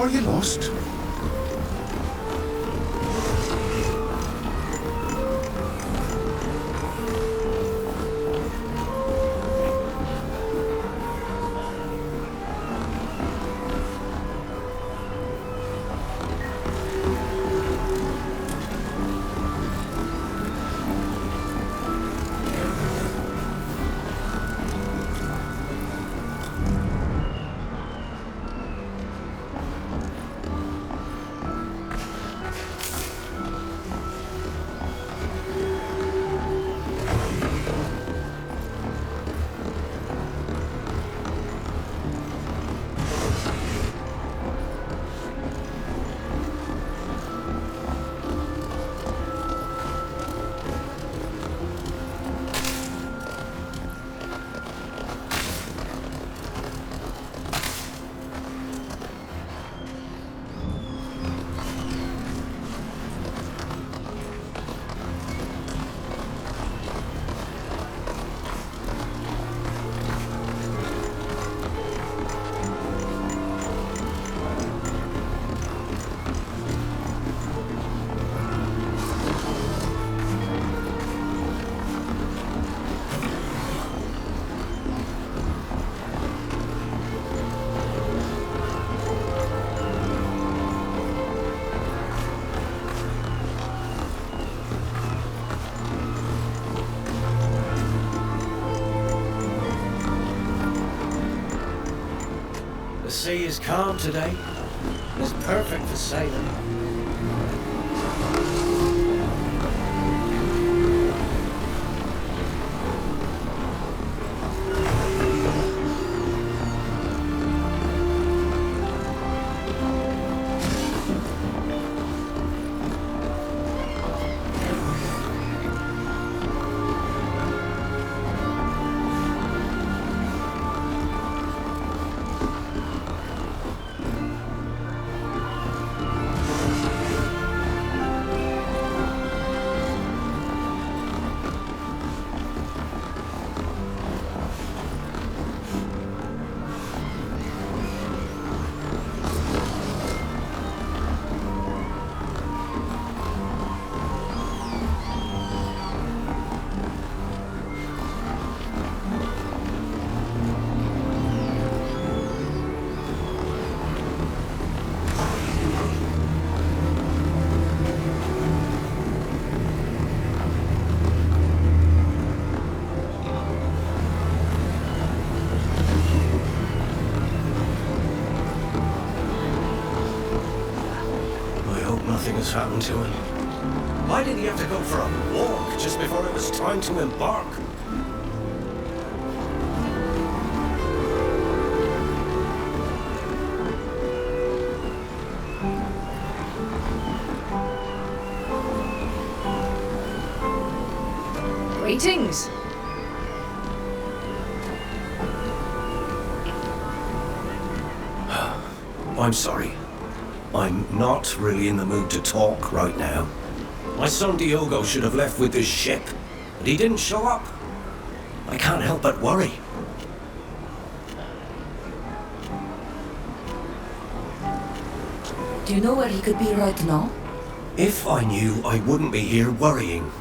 are you lost? The sea is calm today. It's perfect for sailing. Nothing has happened to him. Why did he have to go for a walk just before it was time to embark? Greetings. I'm sorry. I'm not really in the mood to talk right now. My son Diogo should have left with this ship, but he didn't show up. I can't help but worry. Do you know where he could be right now? If I knew, I wouldn't be here worrying.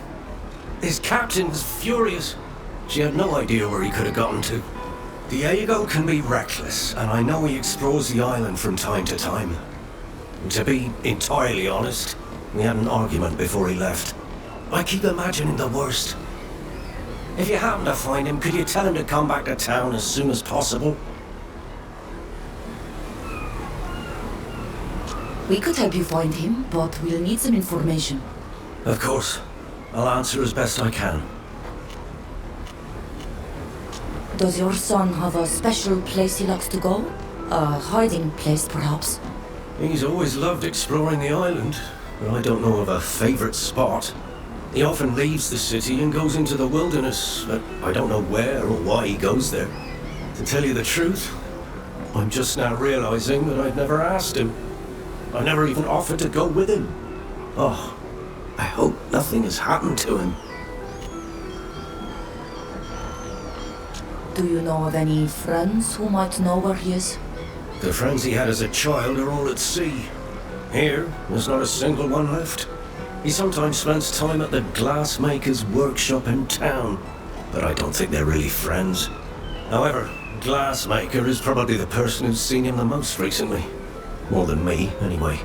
His captain's furious. She had no idea where he could have gotten to. Diego can be reckless, and I know he explores the island from time to time. To be entirely honest, we had an argument before he left. I keep imagining the worst. If you happen to find him, could you tell him to come back to town as soon as possible? We could help you find him, but we'll need some information. Of course. I'll answer as best I can. Does your son have a special place he likes to go? A hiding place, perhaps? He's always loved exploring the island, but I don't know of a favorite spot. He often leaves the city and goes into the wilderness, but I don't know where or why he goes there. To tell you the truth, I'm just now realizing that I'd never asked him. I never even offered to go with him. Oh, I hope nothing has happened to him. Do you know of any friends who might know where he is? The friends he had as a child are all at sea. Here, there's not a single one left. He sometimes spends time at the glassmaker's workshop in town, but I don't think they're really friends. However, Glassmaker is probably the person who's seen him the most recently. More than me, anyway.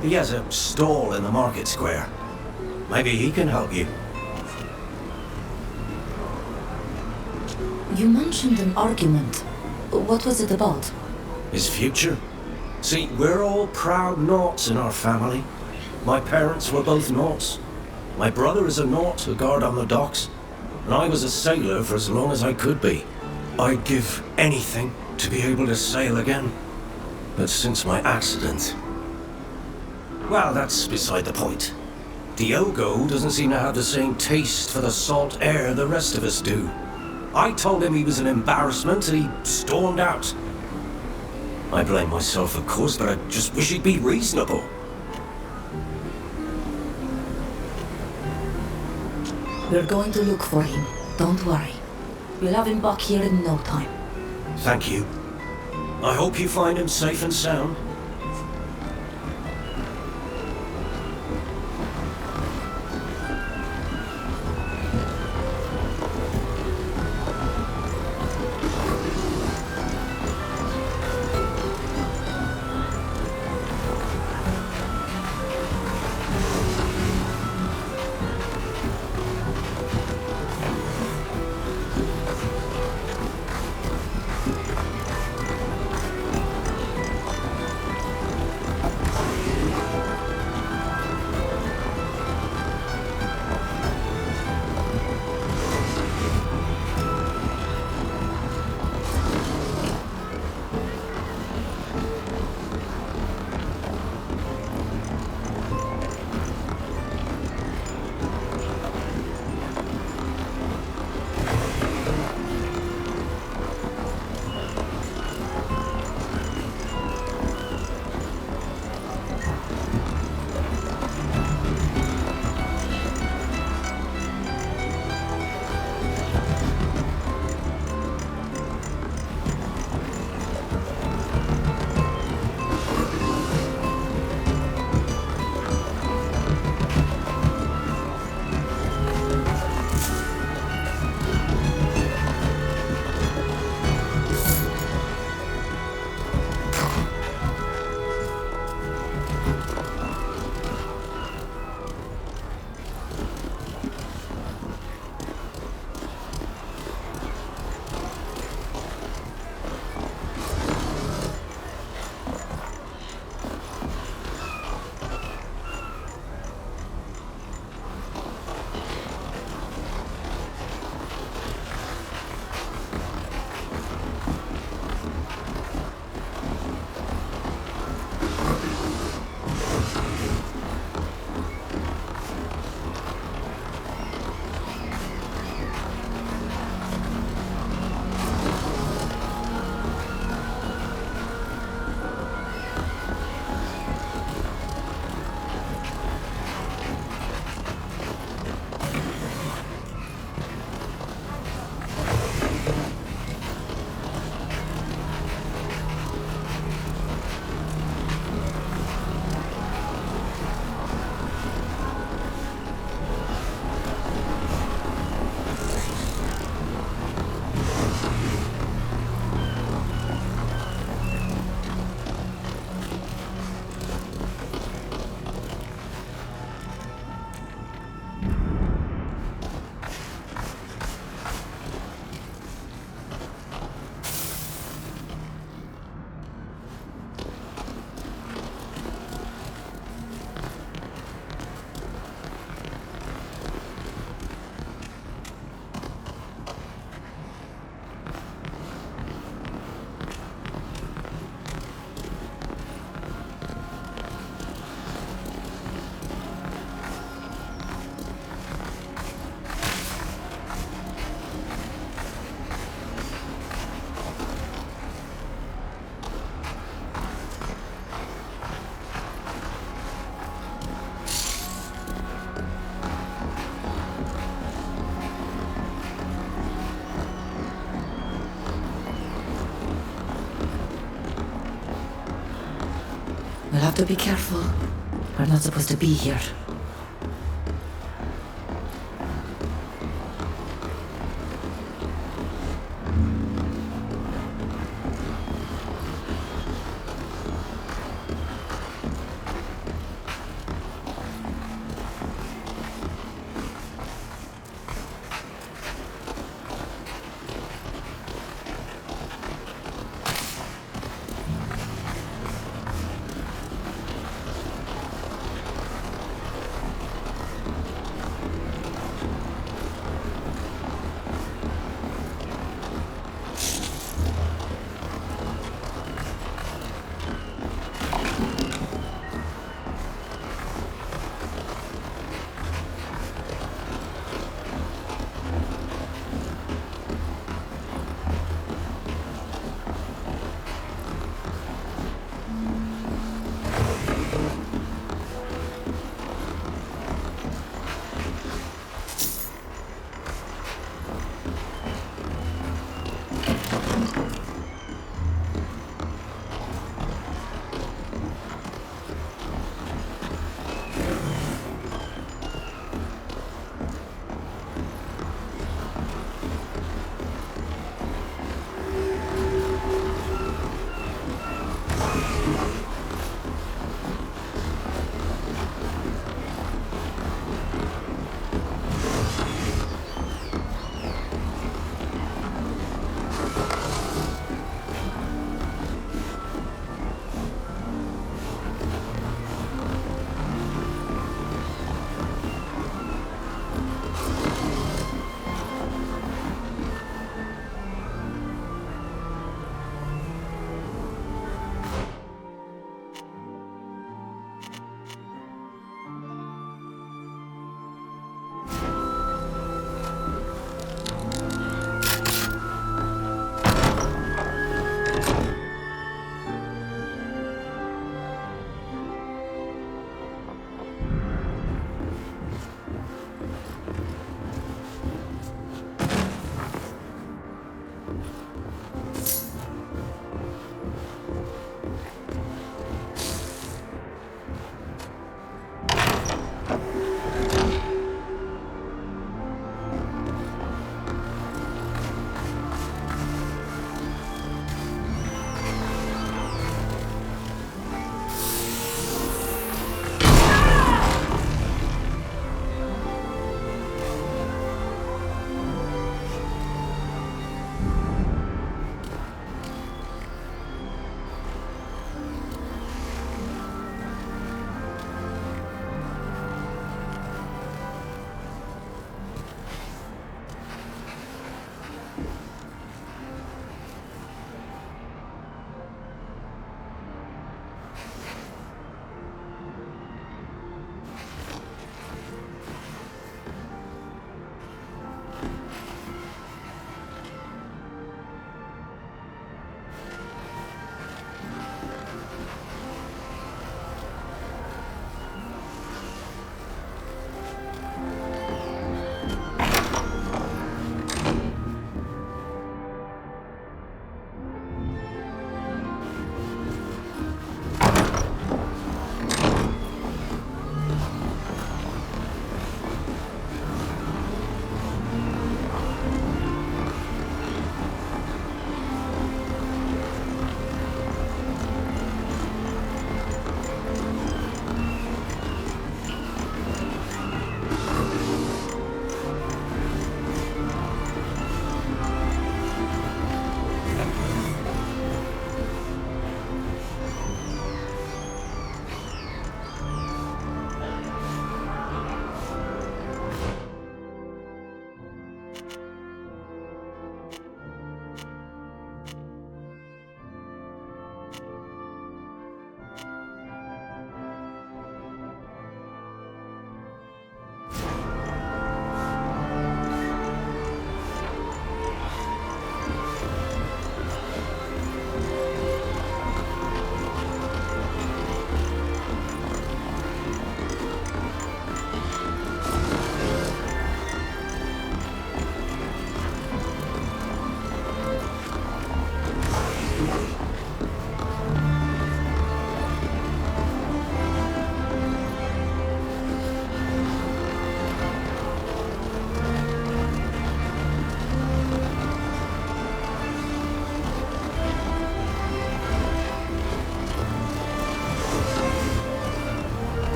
He has a stall in the market square. Maybe he can help you. You mentioned an argument. What was it about? His future? See, we're all proud Naughts in our family. My parents were both Naughts. My brother is a Naught, a guard on the docks. And I was a sailor for as long as I could be. I'd give anything to be able to sail again. But since my accident... Well, that's beside the point. Diogo doesn't seem to have the same taste for the salt air the rest of us do. I told him he was an embarrassment and he stormed out. I blame myself, of course, but I just wish he'd be reasonable. We're going to look for him. Don't worry. We'll have him back here in no time. Thank you. I hope you find him safe and sound. to be careful. We're not supposed to be here.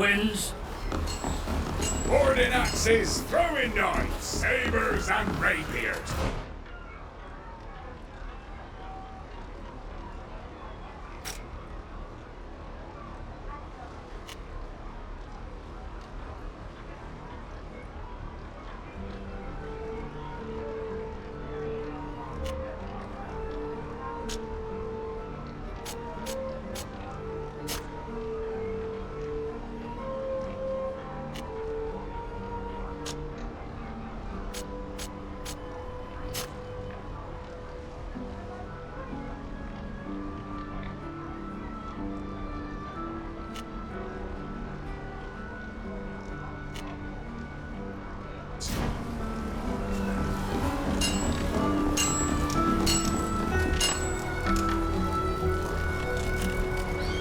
wins. Warding axes, throwing knives, sabers, and rapiers.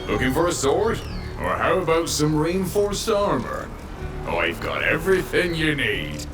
Looking for a sword? Or how about some reinforced armor? I've got everything you need.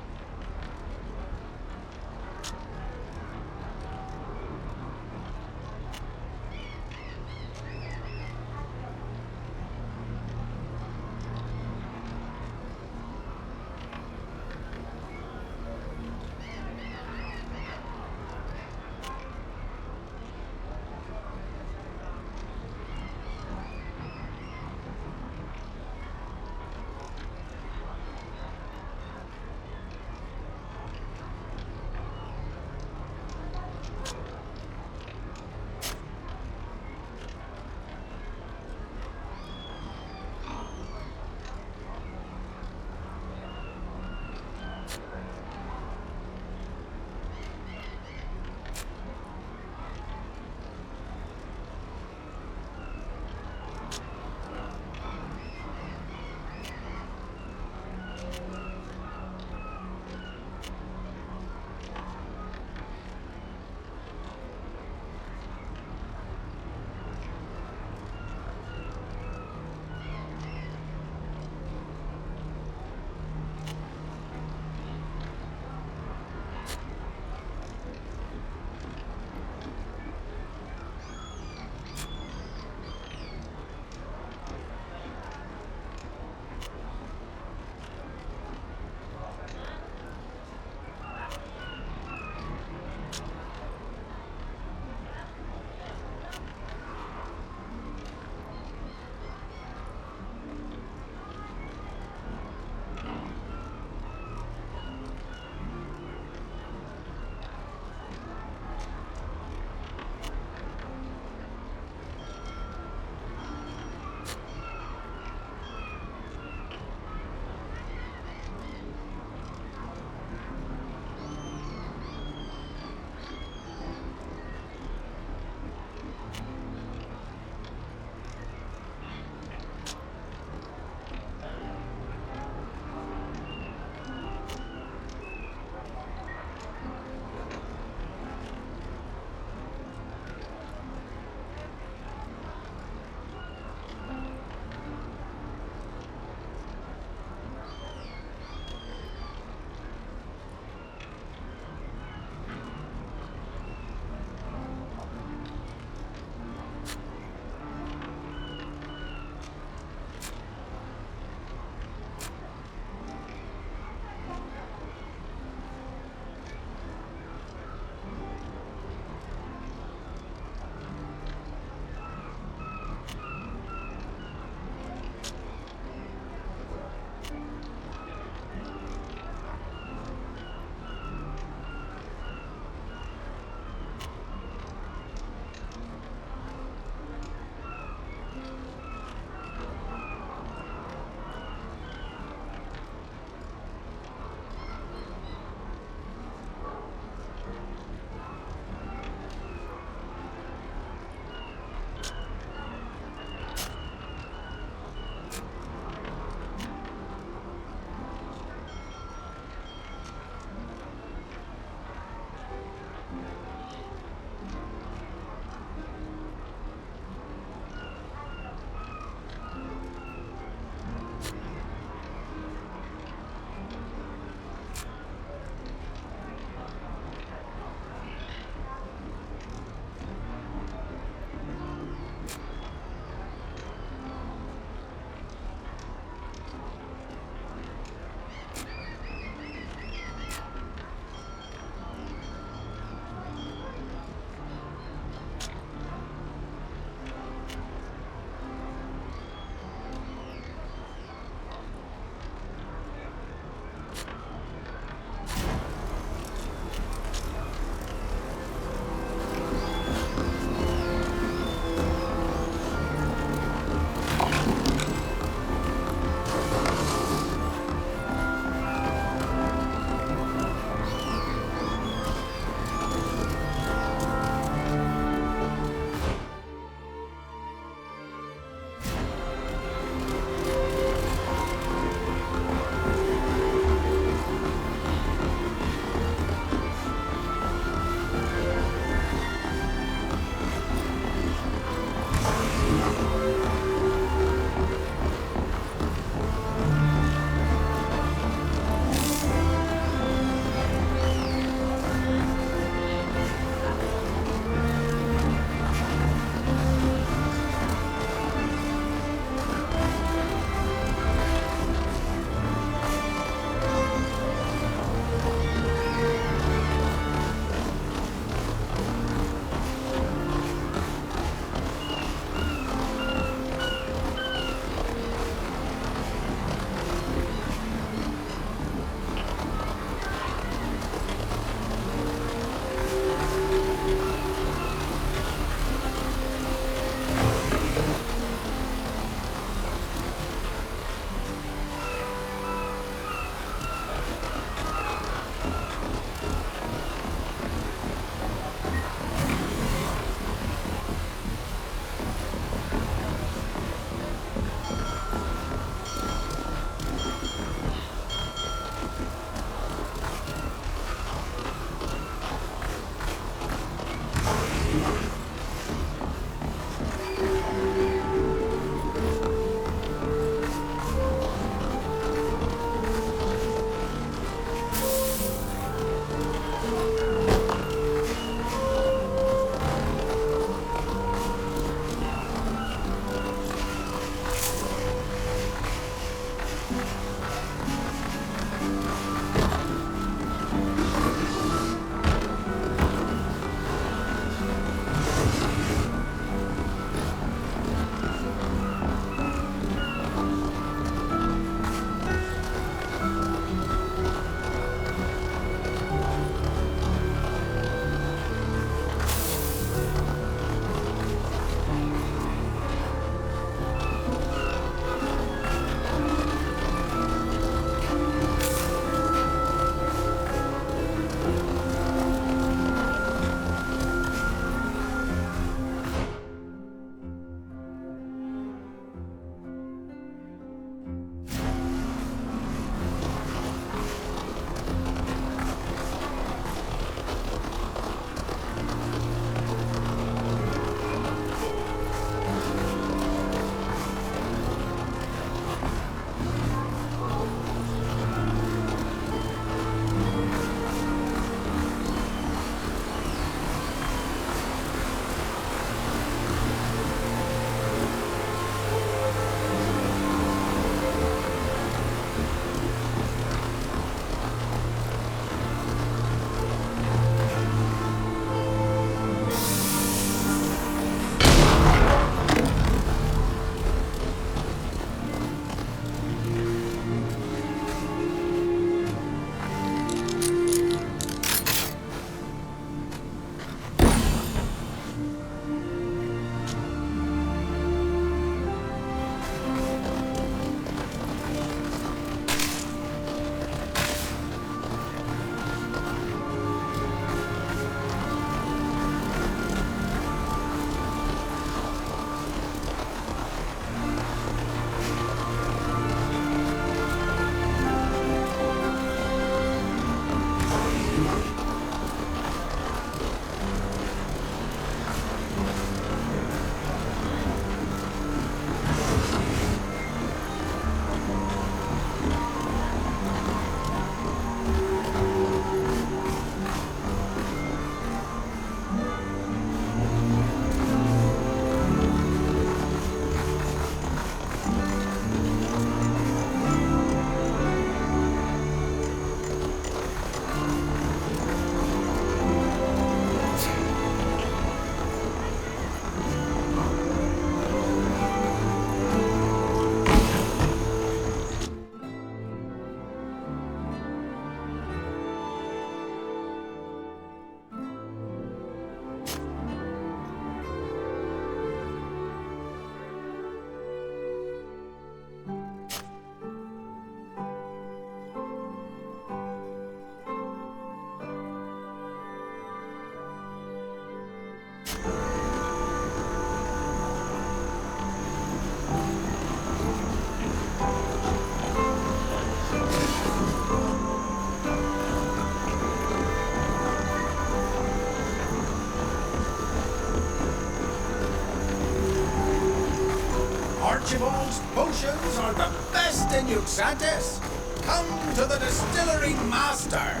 Archibald's potions are the best in Uxantis. Come to the distillery master.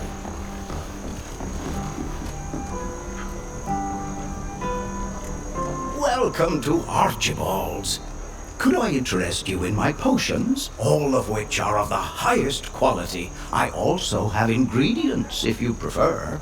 Welcome to Archibald's. Could I interest you in my potions, all of which are of the highest quality? I also have ingredients, if you prefer.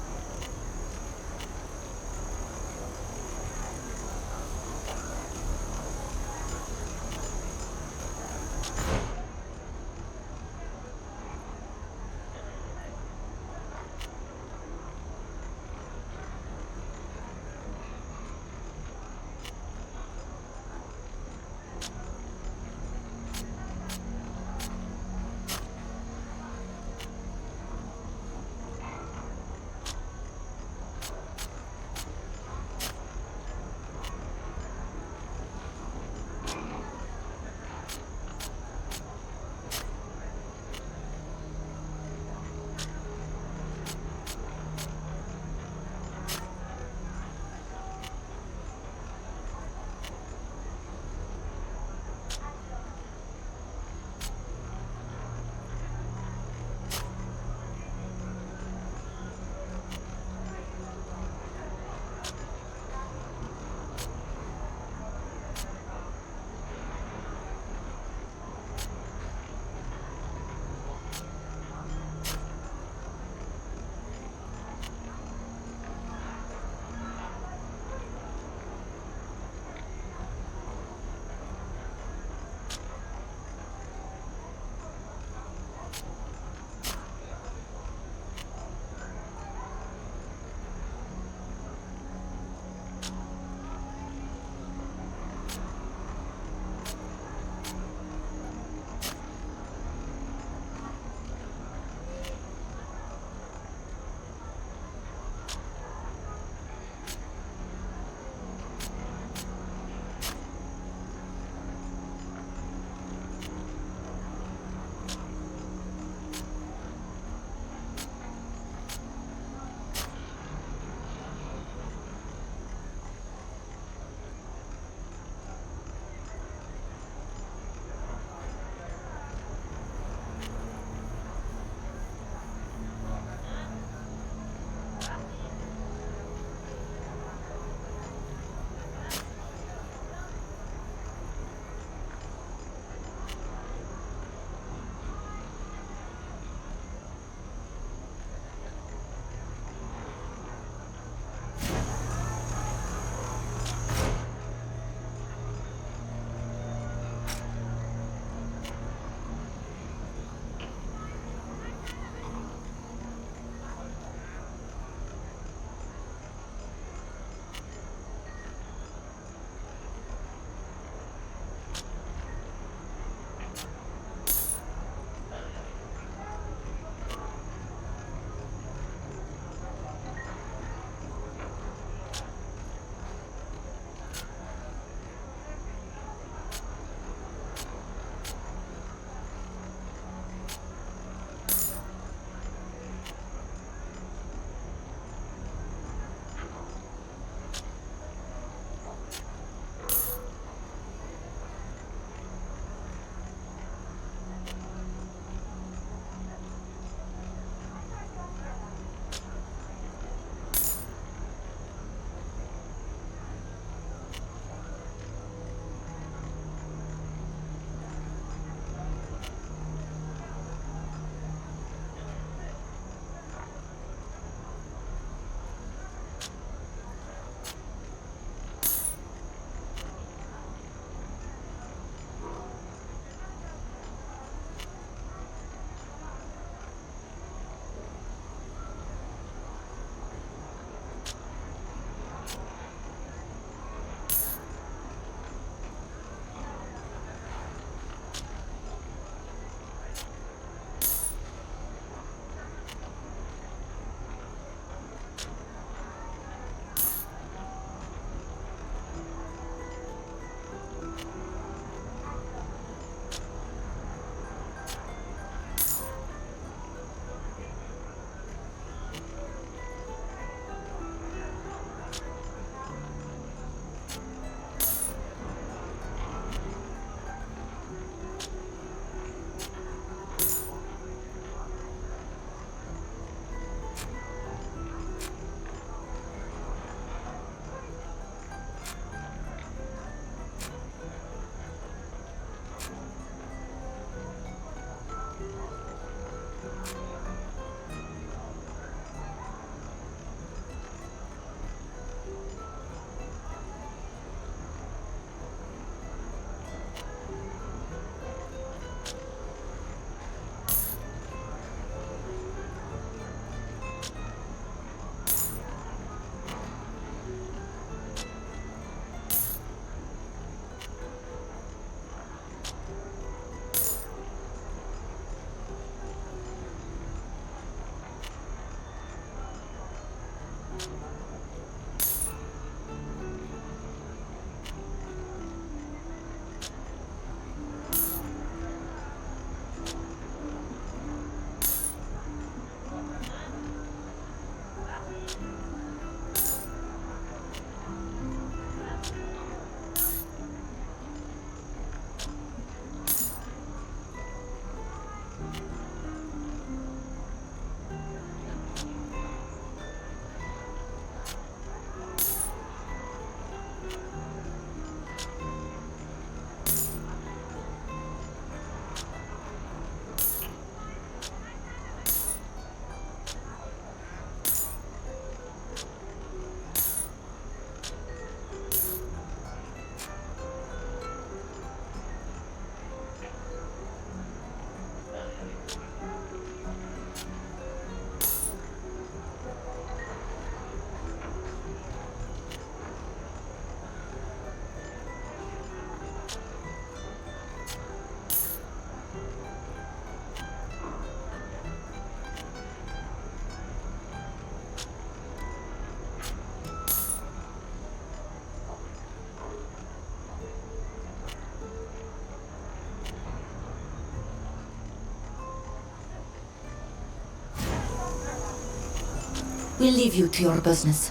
We'll leave you to your business.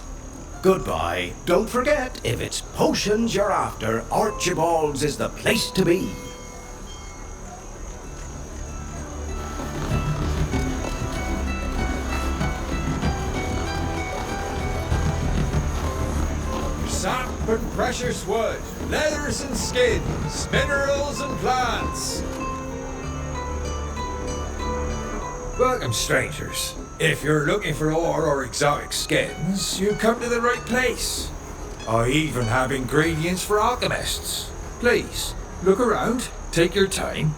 Goodbye. Don't forget, if it's potions you're after, Archibald's is the place to be. Sap and precious wood, leathers and skins, minerals and plants. Welcome, strangers. If you're looking for ore or exotic skins, you come to the right place. I even have ingredients for alchemists. Please, look around, take your time.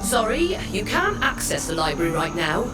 Sorry, you can't access the library right now.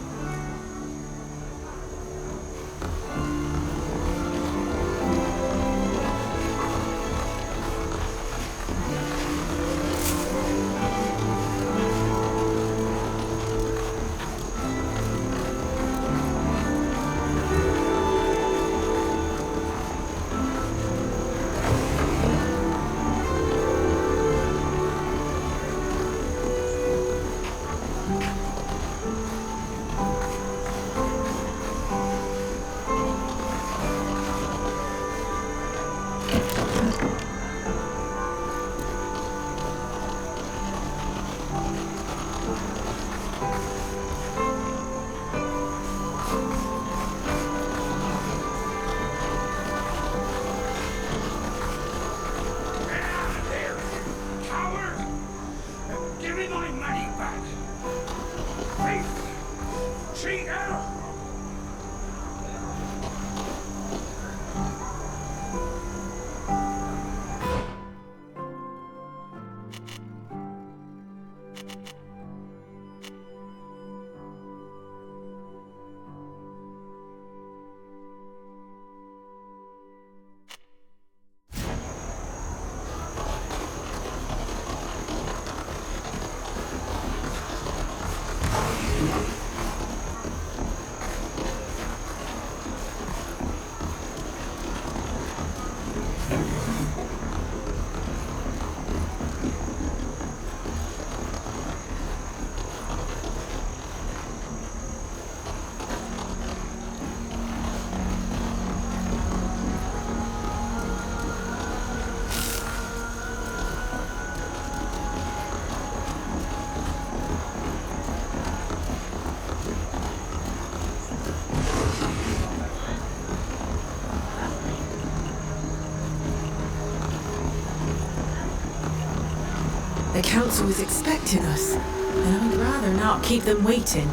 The council is expecting us, and I'd rather not keep them waiting.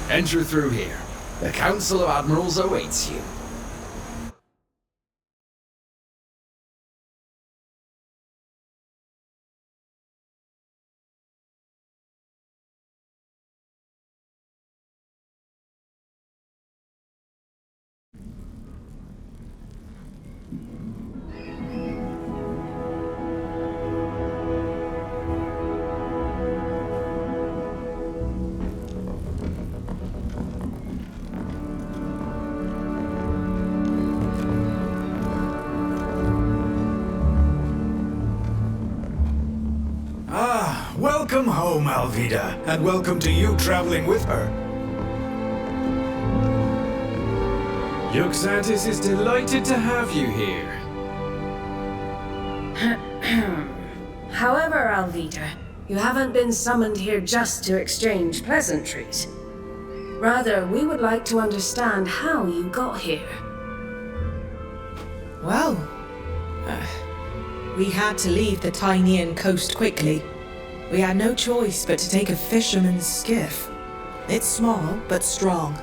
Enter through here. The Council of Admirals awaits you. Welcome home, Alvida, and welcome to you traveling with her. Yuxantis is delighted to have you here. However, Alvida, you haven't been summoned here just to exchange pleasantries. Rather, we would like to understand how you got here. Well, we had to leave the Tynean coast quickly. We had no choice but to take a fisherman's skiff. It's small, but strong.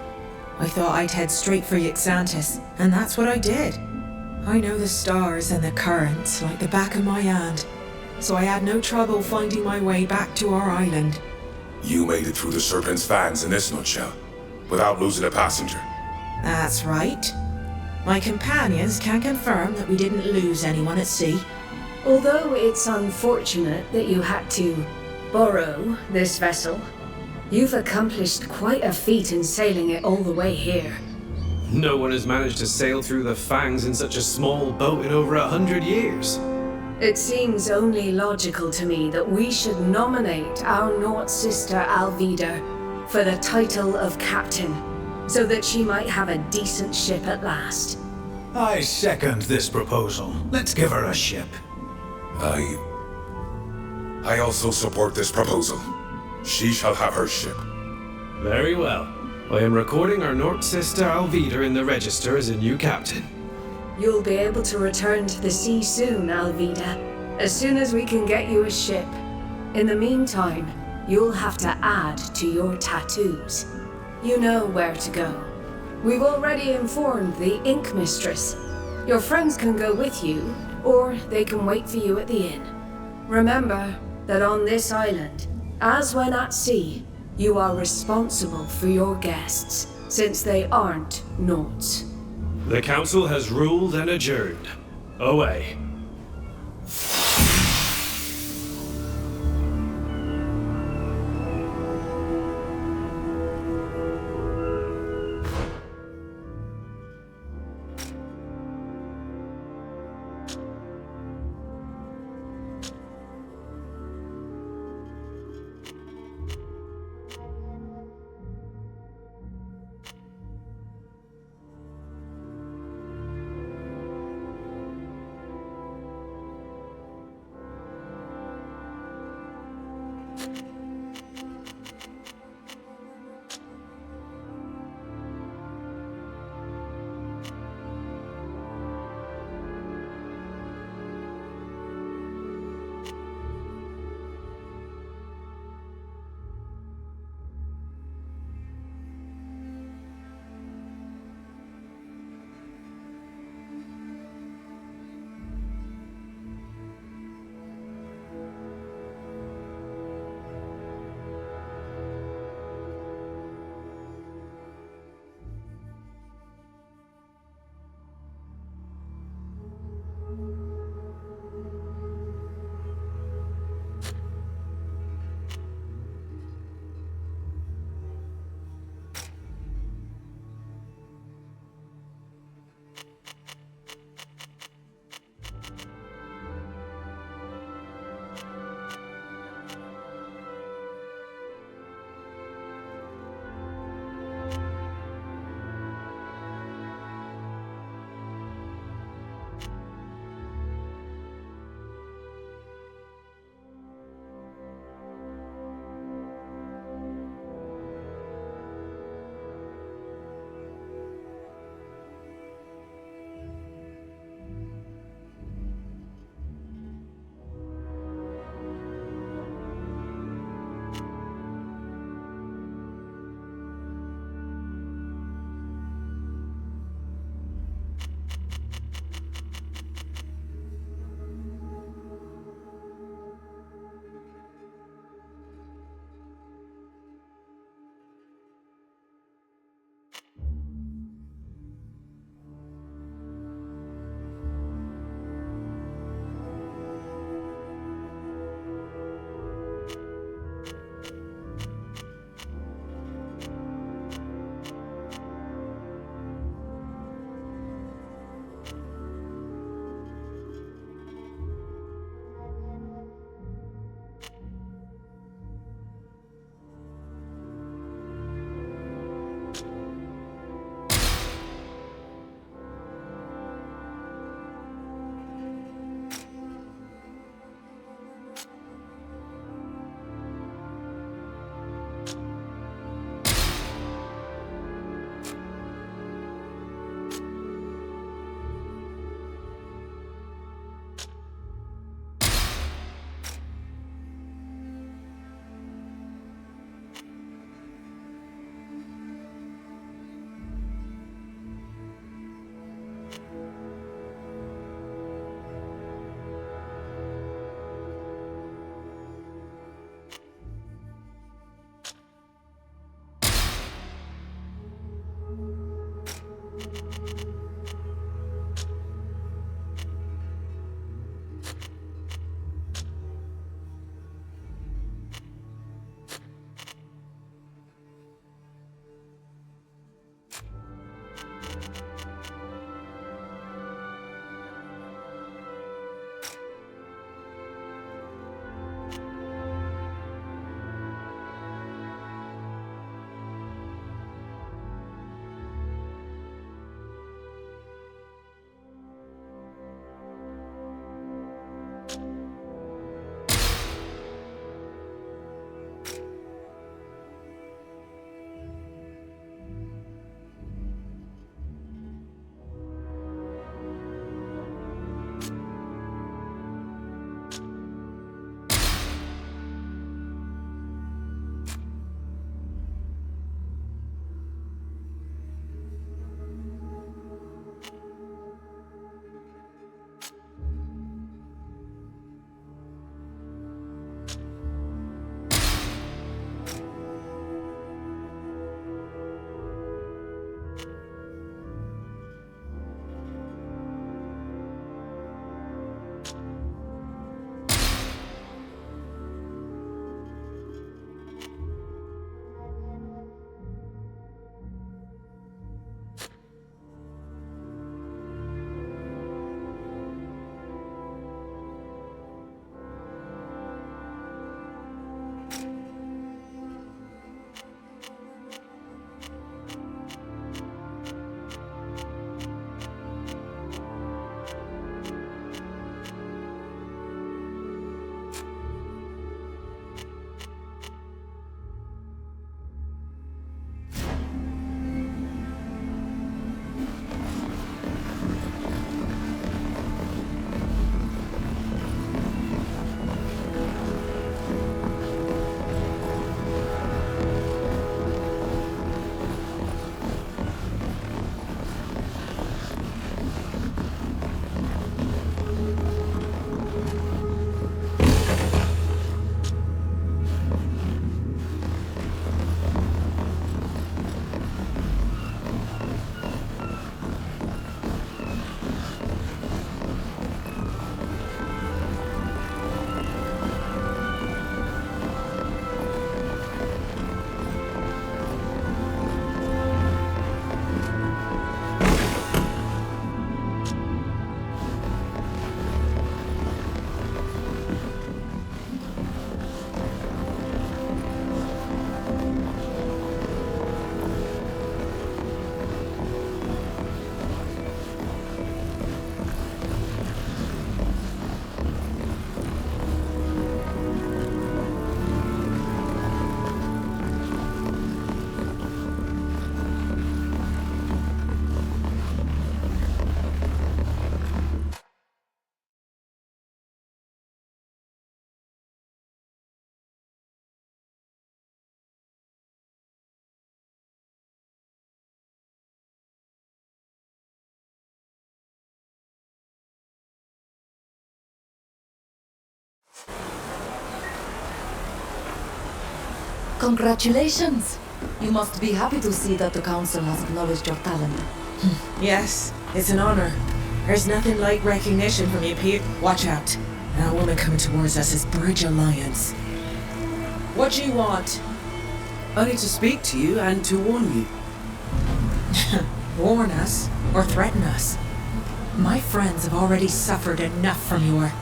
I thought I'd head straight for Yuxantis, and that's what I did. I know the stars and the currents like the back of my hand, so I had no trouble finding my way back to our island. You made it through the Serpent's fans in this nutshell, without losing a passenger. That's right. My companions can confirm that we didn't lose anyone at sea. Although it's unfortunate that you had to borrow this vessel, you've accomplished quite a feat in sailing it all the way here. No one has managed to sail through the Fangs in such a small boat in over 100 years. It seems only logical to me that we should nominate our Nort sister Alvida for the title of captain, so that she might have a decent ship at last. I second this proposal. Let's give her a ship. I also support this proposal. She shall have her ship. Very well. I am recording our Nort sister Alvida in the register as a new captain. You'll be able to return to the sea soon, Alvida, as soon as we can get you a ship. In the meantime, you'll have to add to your tattoos. You know where to go. We've already informed the Ink Mistress. Your friends can go with you, or they can wait for you at the inn. Remember that on this island, as when at sea, you are responsible for your guests, since they aren't Norts. The council has ruled and adjourned. Away. Congratulations! You must be happy to see that the Council has acknowledged your talent. Yes, it's an honor. There's nothing like recognition from you, Pete. Watch out. That woman coming towards us is Bridge Alliance. What do you want? Only to speak to you and to warn you. Warn us or threaten us? My friends have already suffered enough from your...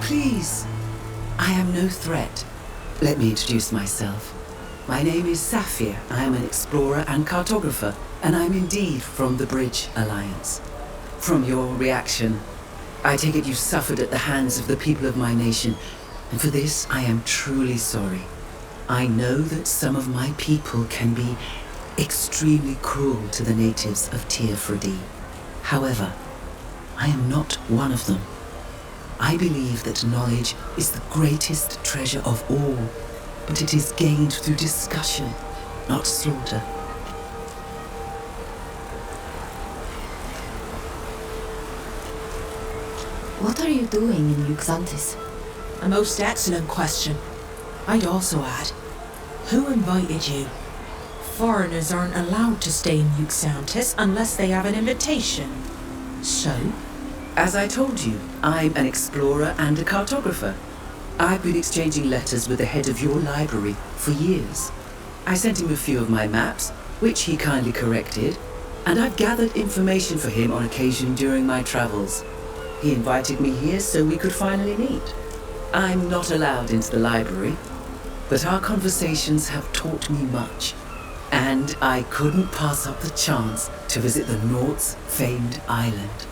Please. I am no threat. Let me introduce myself. My name is Saphir. I am an explorer and cartographer, and I'm indeed from the Bridge Alliance. From your reaction, I take it you suffered at the hands of the people of my nation, and for this I am truly sorry. I know that some of my people can be extremely cruel to the natives of Tir Fradee. However, I am not one of them. I believe that knowledge is the greatest treasure of all, but it is gained through discussion, not slaughter. What are you doing in Yuxantis? A most excellent question. I'd also add, who invited you? Foreigners aren't allowed to stay in Yuxantis unless they have an invitation. So? As I told you, I'm an explorer and a cartographer. I've been exchanging letters with the head of your library for years. I sent him a few of my maps, which he kindly corrected, and I've gathered information for him on occasion during my travels. He invited me here so we could finally meet. I'm not allowed into the library, but our conversations have taught me much, and I couldn't pass up the chance to visit the North's famed island.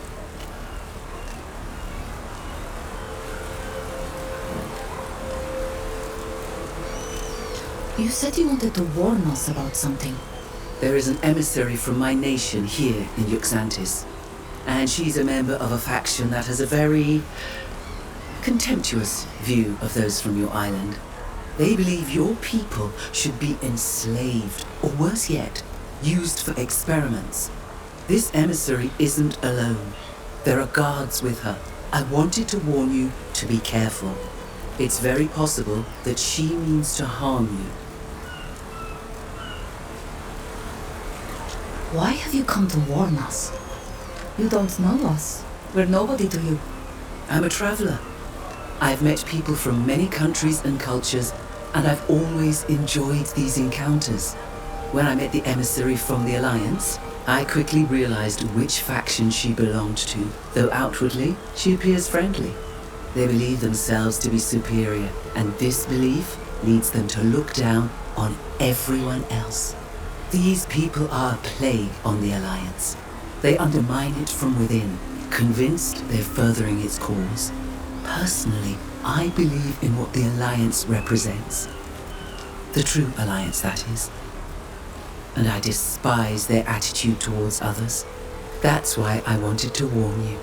You said you wanted to warn us about something. There is an emissary from my nation here in Yuxantis, and she's a member of a faction that has a very contemptuous view of those from your island. They believe your people should be enslaved, or worse yet, used for experiments. This emissary isn't alone. There are guards with her. I wanted to warn you to be careful. It's very possible that she means to harm you. Why have you come to warn us? You don't know us. We're nobody to you. I'm a traveler. I've met people from many countries and cultures, and I've always enjoyed these encounters. When I met the emissary from the Alliance, I quickly realized which faction she belonged to, though outwardly she appears friendly. They believe themselves to be superior, and this belief leads them to look down on everyone else. These people are a plague on the Alliance. They undermine it from within, convinced they're furthering its cause. Personally, I believe in what the Alliance represents. The true Alliance, that is. And I despise their attitude towards others. That's why I wanted to warn you.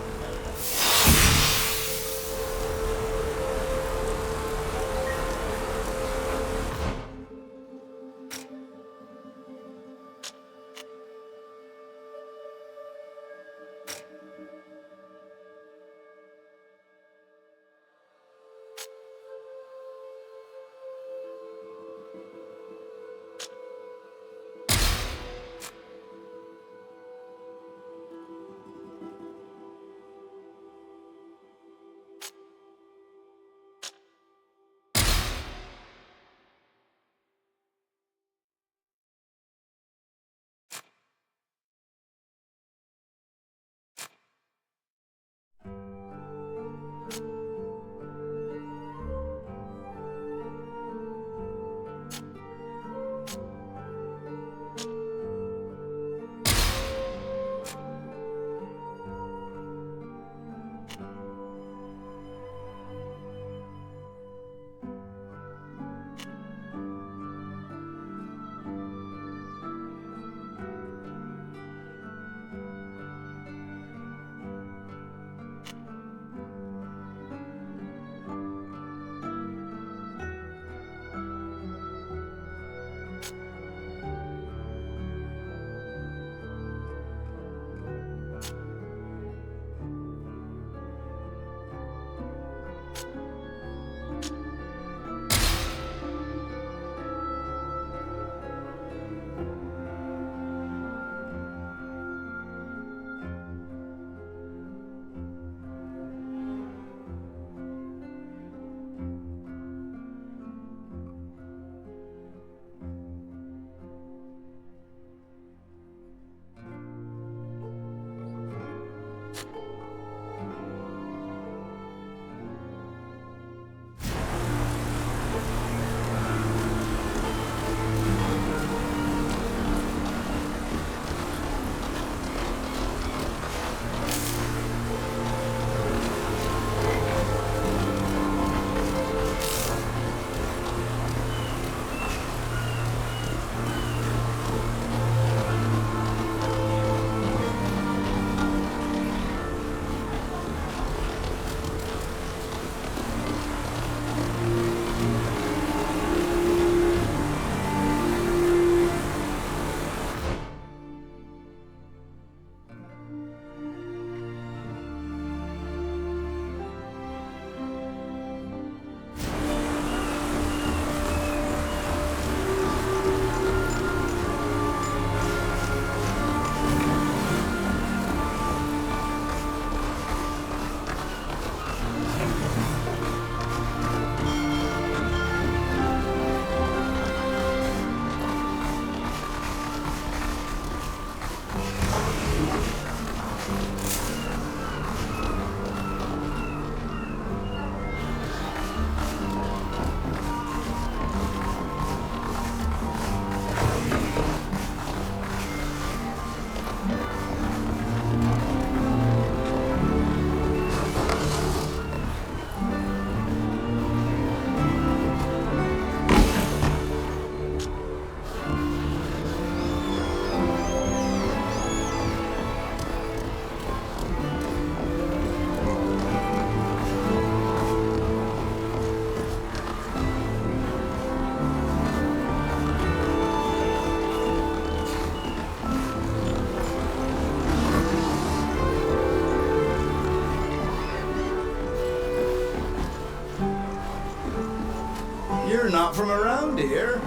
not from around here.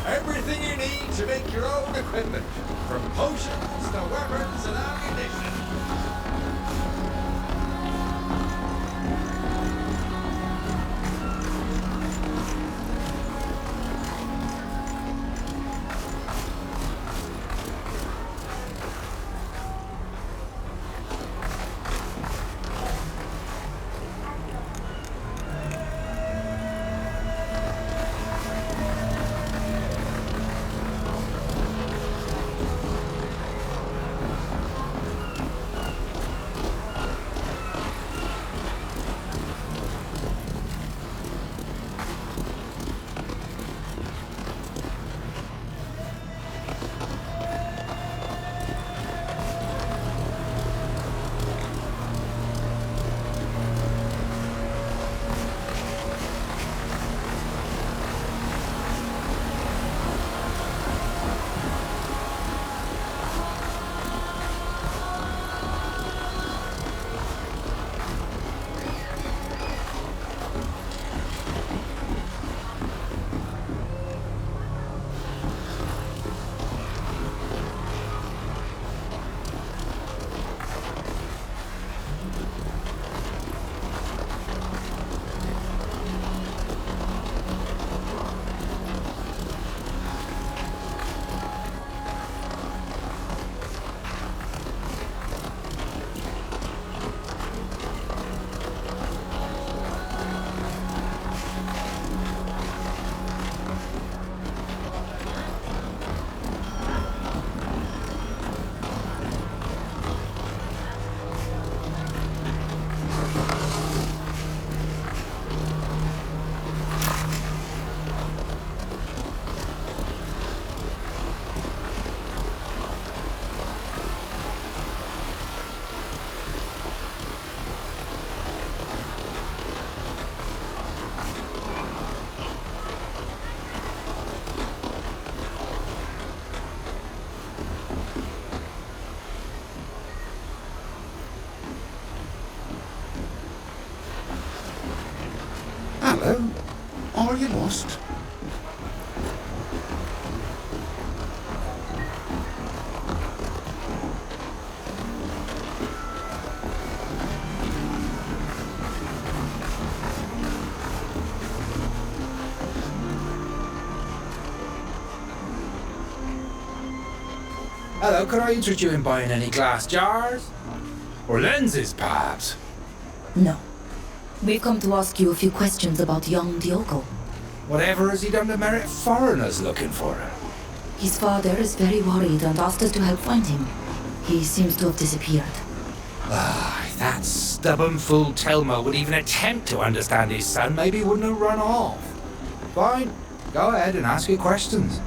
Everything you need to make your own equipment, from potions to weapons and ammunition. you must. Hello, could I interest you in buying any glass jars? Or lenses, perhaps? No. We've come to ask you a few questions about young Diogo. Whatever has he done to merit foreigners looking for him? His father is very worried and asked us to help find him. He seems to have disappeared. Ah, if that stubborn fool Telmo would even attempt to understand his son, maybe he wouldn't have run off. Fine, go ahead and ask your questions.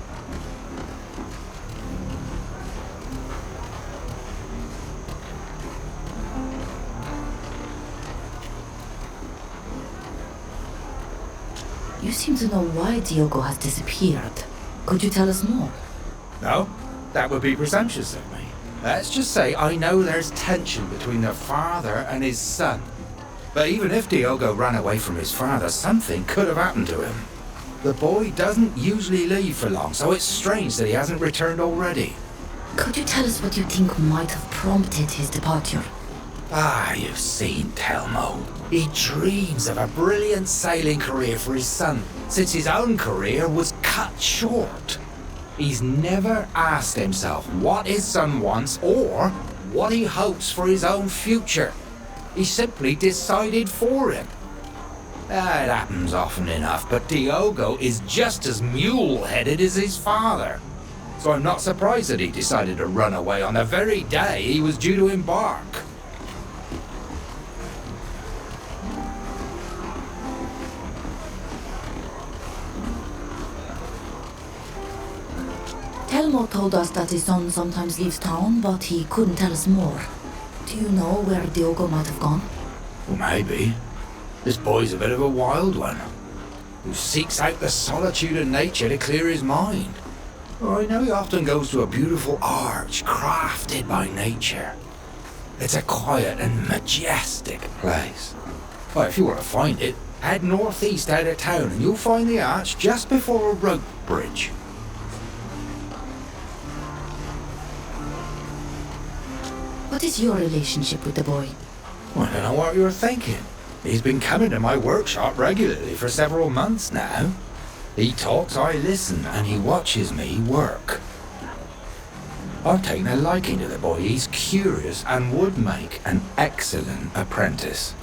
You seem to know why Diogo has disappeared. Could you tell us more? No, that would be presumptuous of me. Let's just say I know there's tension between the father and his son. But even if Diogo ran away from his father, something could have happened to him. The boy doesn't usually leave for long, so it's strange that he hasn't returned already. Could you tell us what you think might have prompted his departure? Ah, you've seen Telmo. He dreams of a brilliant sailing career for his son, since his own career was cut short. He's never asked himself what his son wants or what he hopes for his own future. He simply decided for him. That happens often enough, but Diogo is just as mule-headed as his father. So I'm not surprised that he decided to run away on the very day he was due to embark. Telmo told us that his son sometimes leaves town, but he couldn't tell us more. Do you know where Diogo might have gone? Well, maybe. This boy's a bit of a wild one, who seeks out the solitude of nature to clear his mind. Well, I know he often goes to a beautiful arch crafted by nature. It's a quiet and majestic place. Well, if you want to find it, head northeast out of town and you'll find the arch just before a rope bridge. What is your relationship with the boy? Well, I don't know what you're thinking. He's been coming to my workshop regularly for several months now. He talks, I listen, and he watches me work. I've taken a liking to the boy. He's curious and would make an excellent apprentice.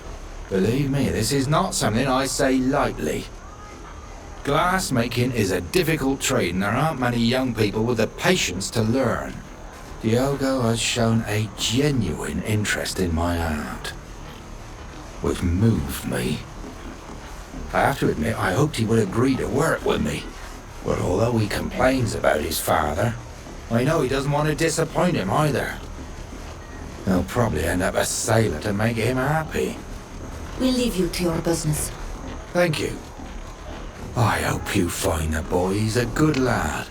Believe me, this is not something I say lightly. Glassmaking is a difficult trade and there aren't many young people with the patience to learn. Diogo has shown a genuine interest in my art, which moved me. I have to admit, I hoped he would agree to work with me. But although he complains about his father, I know he doesn't want to disappoint him either. He'll probably end up a sailor to make him happy. We'll leave you to your business. Thank you. I hope you find the boy. He's a good lad.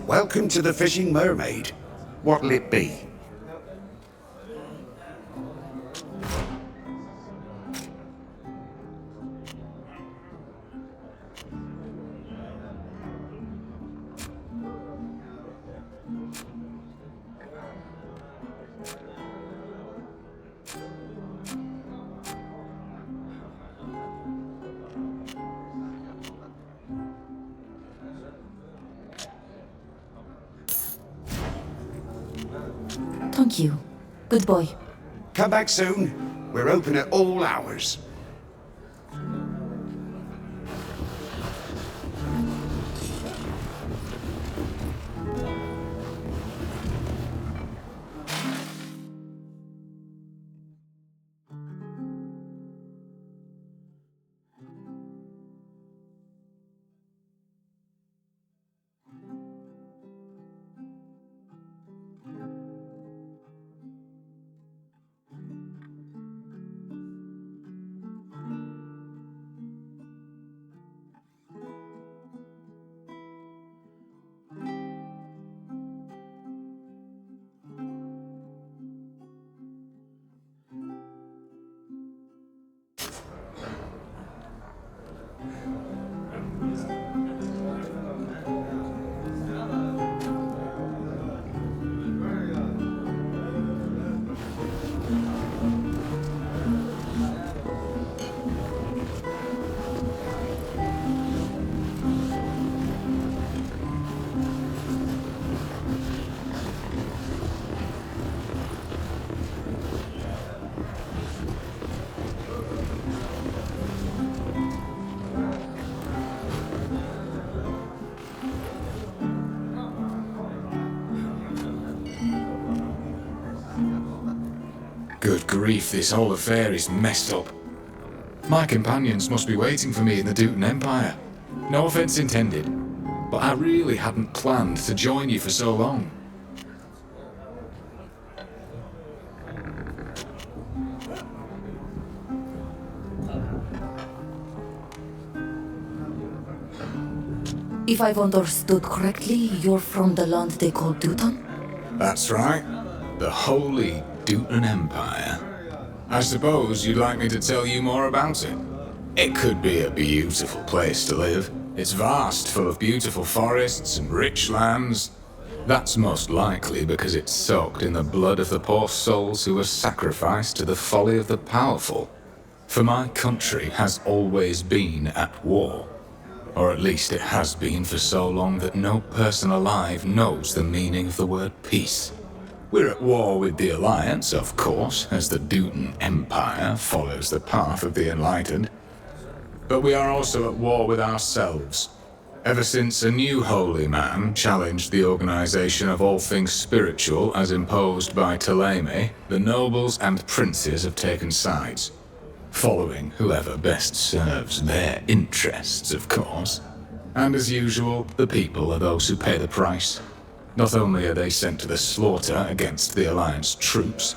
Welcome to the Fishing Mermaid. What'll it be? Thank you. Good boy. Come back soon. We're open at all hours. Good grief, this whole affair is messed up. My companions must be waiting for me in the Dootan Empire. No offense intended, but I really hadn't planned to join you for so long. If I've understood correctly, you're from the land they call Dootan? That's right. The Holy Dootan Empire. I suppose you'd like me to tell you more about it. It could be a beautiful place to live. It's vast, full of beautiful forests and rich lands. That's most likely because it's soaked in the blood of the poor souls who were sacrificed to the folly of the powerful. For my country has always been at war. Or at least it has been for so long that no person alive knows the meaning of the word peace. We're at war with the Alliance, of course, as the Dootan Empire follows the path of the enlightened. But we are also at war with ourselves. Ever since a new holy man challenged the organization of all things spiritual as imposed by Ptolemy, the nobles and princes have taken sides, following whoever best serves their interests, of course. And as usual, the people are those who pay the price. Not only are they sent to the slaughter against the Alliance troops,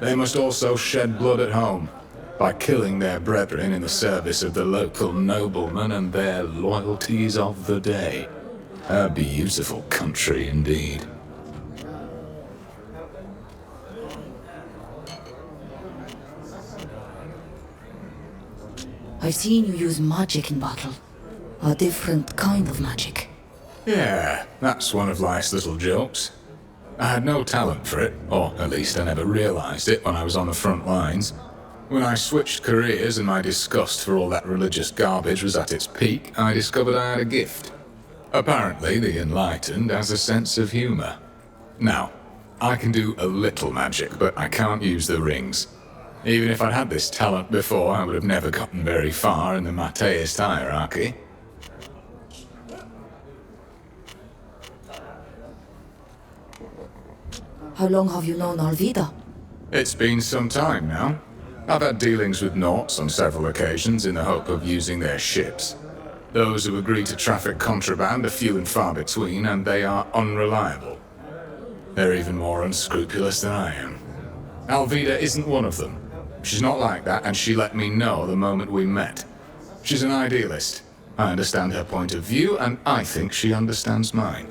they must also shed blood at home by killing their brethren in the service of the local noblemen and their loyalties of the day. A beautiful country indeed. I've seen you use magic in battle. A different kind of magic. Yeah, that's one of life's little jokes. I had no talent for it, or at least I never realized it when I was on the front lines. When I switched careers and my disgust for all that religious garbage was at its peak, I discovered I had a gift. Apparently, the enlightened has a sense of humor. Now, I can do a little magic, but I can't use the rings. Even if I'd had this talent before, I would have never gotten very far in the Mateist hierarchy. How long have you known Alvida? It's been some time now. I've had dealings with Nauts on several occasions in the hope of using their ships. Those who agree to traffic contraband are few and far between, and they are unreliable. They're even more unscrupulous than I am. Alvida isn't one of them. She's not like that, and she let me know the moment we met. She's an idealist. I understand her point of view, and I think she understands mine.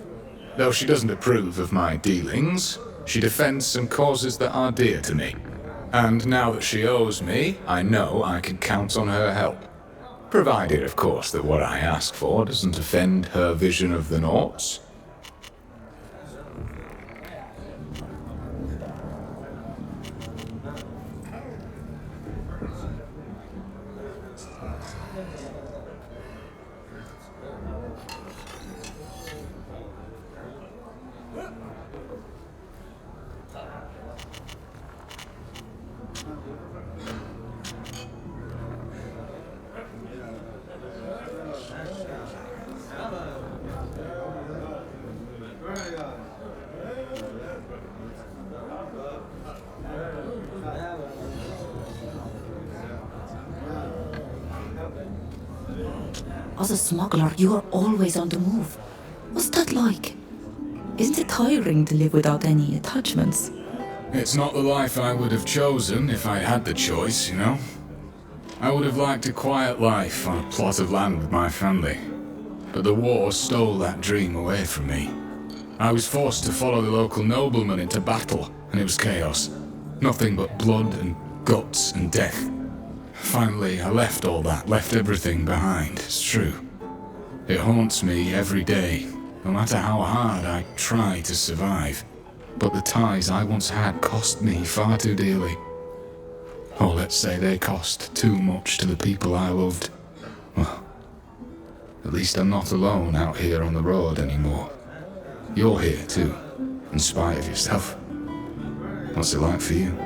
Though she doesn't approve of my dealings, she defends some causes that are dear to me. And now that she owes me, I know I can count on her help. Provided, of course, that what I ask for doesn't offend her vision of the Naughts. As a smuggler, you are always on the move. What's that like? Isn't it tiring to live without any attachments? It's not the life I would have chosen if I had the choice, you know? I would have liked a quiet life on a plot of land with my family. But the war stole that dream away from me. I was forced to follow the local nobleman into battle, and it was chaos. Nothing but blood and guts and death. Finally, I left all that, left everything behind, it's true. It haunts me every day, no matter how hard I try to survive. But the ties I once had cost me far too dearly. Or let's say they cost too much to the people I loved. Well, at least I'm not alone out here on the road anymore. You're here too, in spite of yourself. What's it like for you?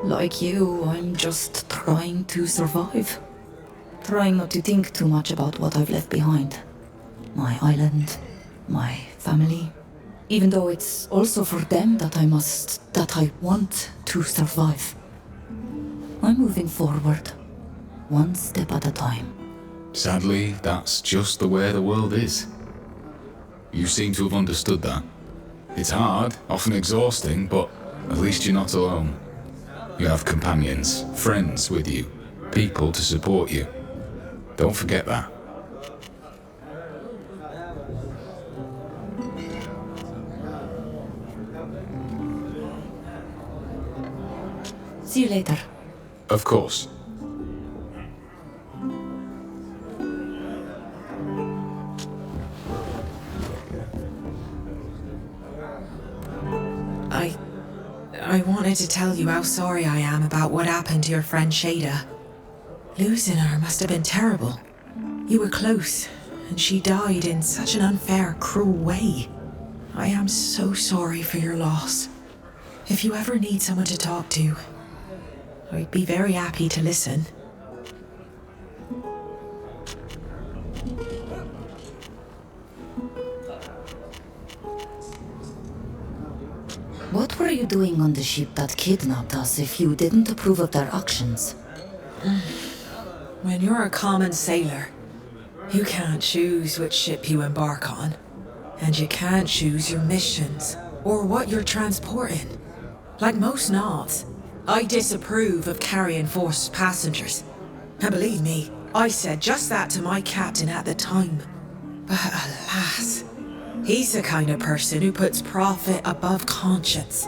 Like you, I'm just trying to survive. Trying not to think too much about what I've left behind. My island, my family. Even though it's also for them that I want to survive. I'm moving forward, one step at a time. Sadly, that's just the way the world is. You seem to have understood that. It's hard, often exhausting, but at least you're not alone. You have companions, friends with you, people to support you. Don't forget that. See you later. Of course. I wanted to tell you how sorry I am about what happened to your friend Shada. Losing her must have been terrible. You were close, and she died in such an unfair, cruel way. I am so sorry for your loss. If you ever need someone to talk to, I'd be very happy to listen. What were you doing on the ship that kidnapped us if you didn't approve of their actions? When you're a common sailor, you can't choose which ship you embark on. And you can't choose your missions, or what you're transporting. Like most Naughts, I disapprove of carrying forced passengers. And believe me, I said just that to my captain at the time. But alas, he's the kind of person who puts profit above conscience,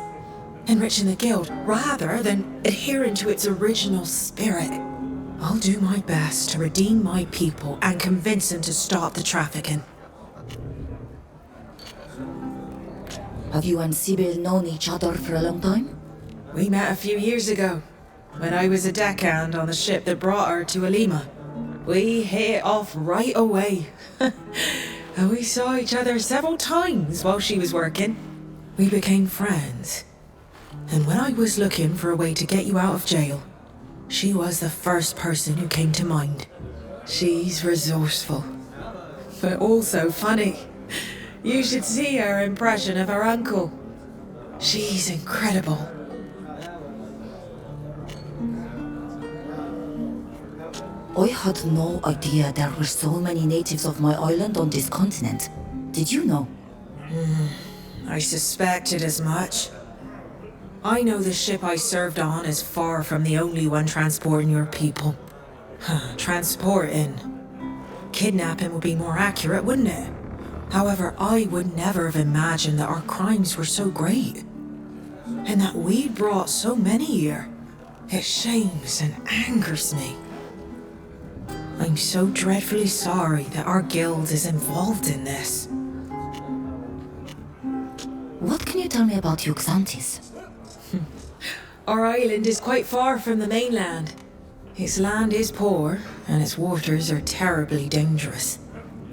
enriching the guild rather than adhering to its original spirit. I'll do my best to redeem my people and convince them to stop the trafficking. Have you and Sybil known each other for a long time? We met a few years ago, when I was a deckhand on the ship that brought her to Alima. We hit it off right away. And we saw each other several times while she was working. We became friends. And when I was looking for a way to get you out of jail, she was the first person who came to mind. She's resourceful, but also funny. You should see her impression of her uncle. She's incredible. I had no idea there were so many natives of my island on this continent. Did you know? I suspected as much. I know the ship I served on is far from the only one transporting your people. Transporting. Kidnapping would be more accurate, wouldn't it? However, I would never have imagined that our crimes were so great. And that we'd brought so many here. It shames and angers me. I'm so dreadfully sorry that our guild is involved in this. What can you tell me about Yuxantis? Our island is quite far from the mainland. Its land is poor, and its waters are terribly dangerous.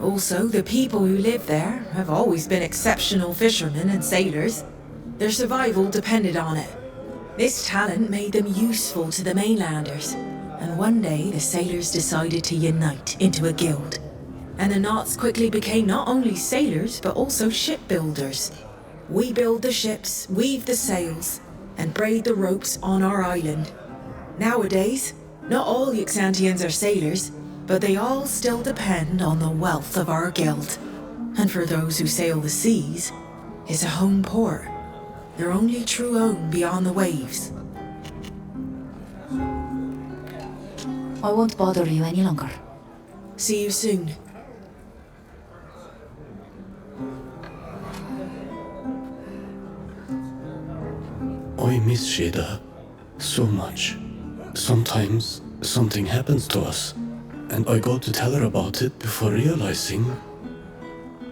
Also, the people who live there have always been exceptional fishermen and sailors. Their survival depended on it. This talent made them useful to the mainlanders, and one day the sailors decided to unite into a guild. And the Knots quickly became not only sailors, but also shipbuilders. We build the ships, weave the sails, and braid the ropes on our island. Nowadays, not all Yuxantians are sailors, but they all still depend on the wealth of our guild. And for those who sail the seas, it's a home port, their only true home beyond the waves. I won't bother you any longer. See you soon. I miss Sheda so much. Sometimes something happens to us, and I go to tell her about it before realizing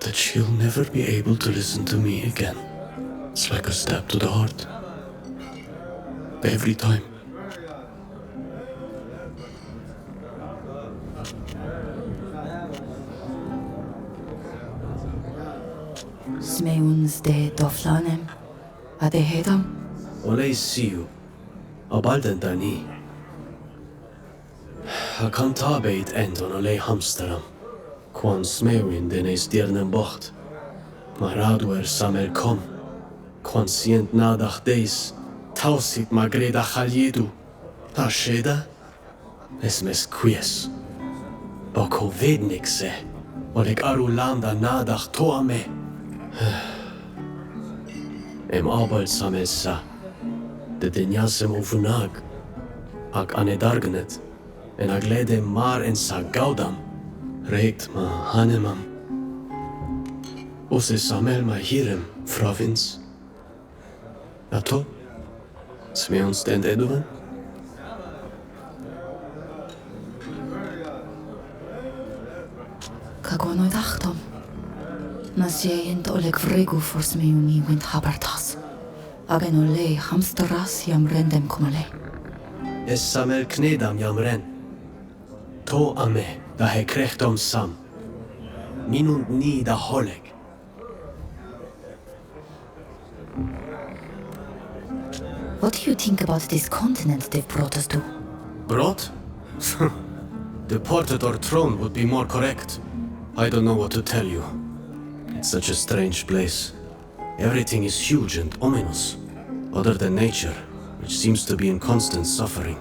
that she'll never be able to listen to me again. It's like a stab to the heart. Every time. Smeons de doflanem. Adehedam. Olej siju. Abalden dani. A kan tabeit endon olej hamsteram. Kwan smewin den is diernen bocht. Maradwer samer kom. Kwan sient nadach deis. Tausit magreda chaljedu. Ta sheda? Es mes quies. Boko vednik se. Oleg arulanda nadach toame. Em abal samessa. De dinjasem uvunag. Ag anedargnet. En aglede mar en sa gaudam. Reit ma hanemam. Ose samel ma hirem, fravins. Ato? Smeon stend eduven? Kagwano dachtom. Nasjejent oleg vregu for smeuni wind habertas. Agen ole hamsteras jam rendem komale. Es samel knedam jam ren. To ame, da he krechtom sam. Minund ni da holeg. What do you think about this continent they've brought us to? Brought? Deported or thrown would be more correct. I don't know what to tell you. It's such a strange place. Everything is huge and ominous, other than nature, which seems to be in constant suffering.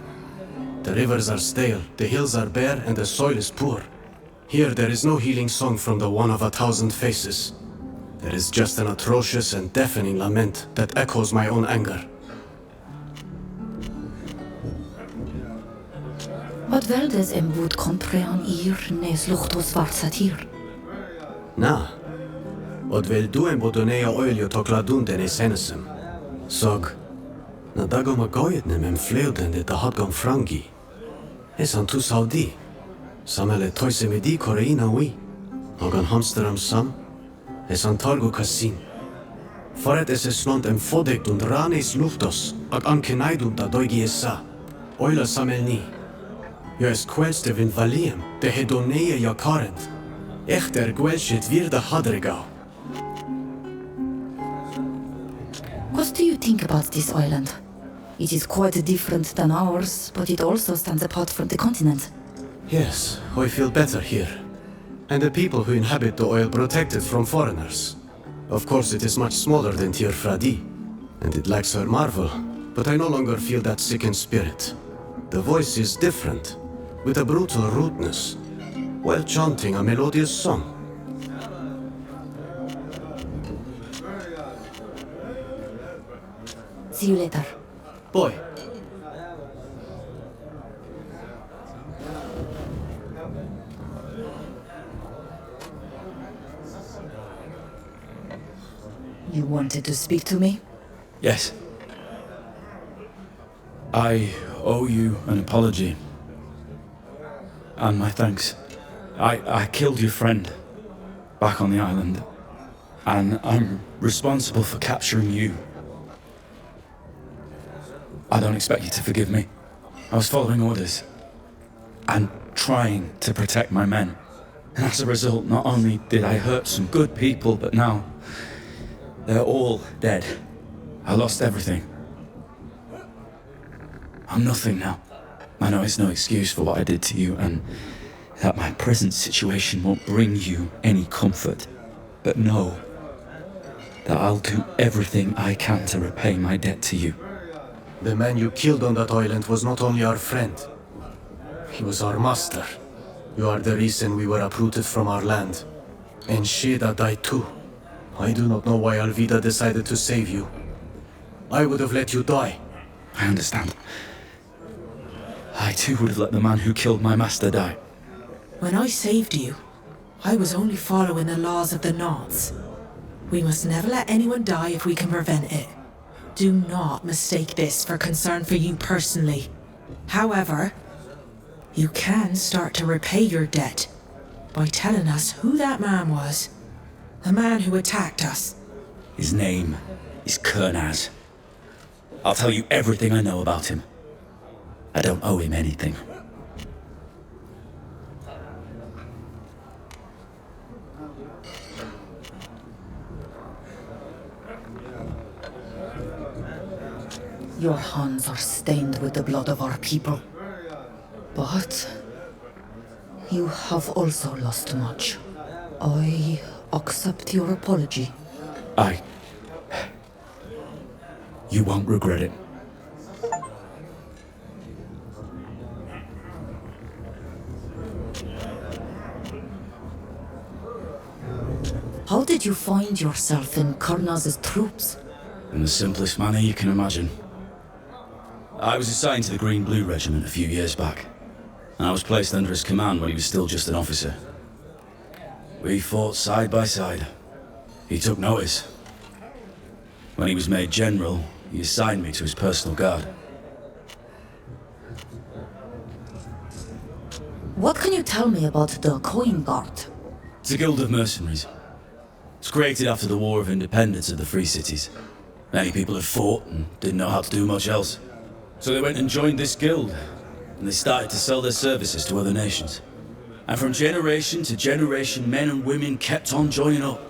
The rivers are stale, the hills are bare, and the soil is poor. Here there is no healing song from the one of 1,000 faces. There is just an atrocious and deafening lament that echoes my own anger. Wat veldes wood comprean ir nes luchtos varsatir? Na, od vel duem bodonea oilio tokladun den esenesem. Sog, na dagom agoyetnem fleuden de tahadgom frangi. Esan tu saudi. Samele toise medi koreina ui. Ogan hamsteram sam. Esan targo kasin. Faret es slont fodekt und ranes luchtos. Ag ankenaidum da doigi esa. Oila samelni. Jo es kwelste vin valiem, de hedonee ja karent. Echter gwelshit virda hadregau. What do you think about this island? It is quite different than ours, but it also stands apart from the continent. Yes, I feel better here. And the people who inhabit the oil protected from foreigners. Of course, it is much smaller than Tir Fradi, and it lacks her marvel, but I no longer feel that sickened spirit. The voice is different, with a brutal rudeness, while chanting a melodious song. See you later. Boy. You wanted to speak to me? Yes. I owe you an apology. And my thanks. I killed your friend back on the island. And I'm responsible for capturing you. I don't expect you to forgive me. I was following orders. And trying to protect my men. And as a result, not only did I hurt some good people, but now they're all dead. I lost everything. I'm nothing now. I know it's no excuse for what I did to you, and that my present situation won't bring you any comfort. But know that I'll do everything I can to repay my debt to you. The man you killed on that island was not only our friend. He was our master. You are the reason we were uprooted from our land. And Sheda died too. I do not know why Alvida decided to save you. I would have let you die. I understand. I too would have let the man who killed my master die. When I saved you, I was only following the laws of the Knots. We must never let anyone die if we can prevent it. Do not mistake this for concern for you personally. However, you can start to repay your debt by telling us who that man was. The man who attacked us. His name is Kernaz. I'll tell you everything I know about him. I don't owe him anything. Your hands are stained with the blood of our people. But you have also lost much. I accept your apology. You won't regret it. How did you find yourself in Kernaz's troops? In the simplest manner you can imagine. I was assigned to the Green-Blue Regiment a few years back, and I was placed under his command when he was still just an officer. We fought side by side. He took notice. When he was made general, he assigned me to his personal guard. What can you tell me about the Coin Guard? It's a guild of mercenaries. It's created after the War of Independence of the Free Cities. Many people had fought and didn't know how to do much else. So they went and joined this guild, and they started to sell their services to other nations. And from generation to generation, men and women kept on joining up.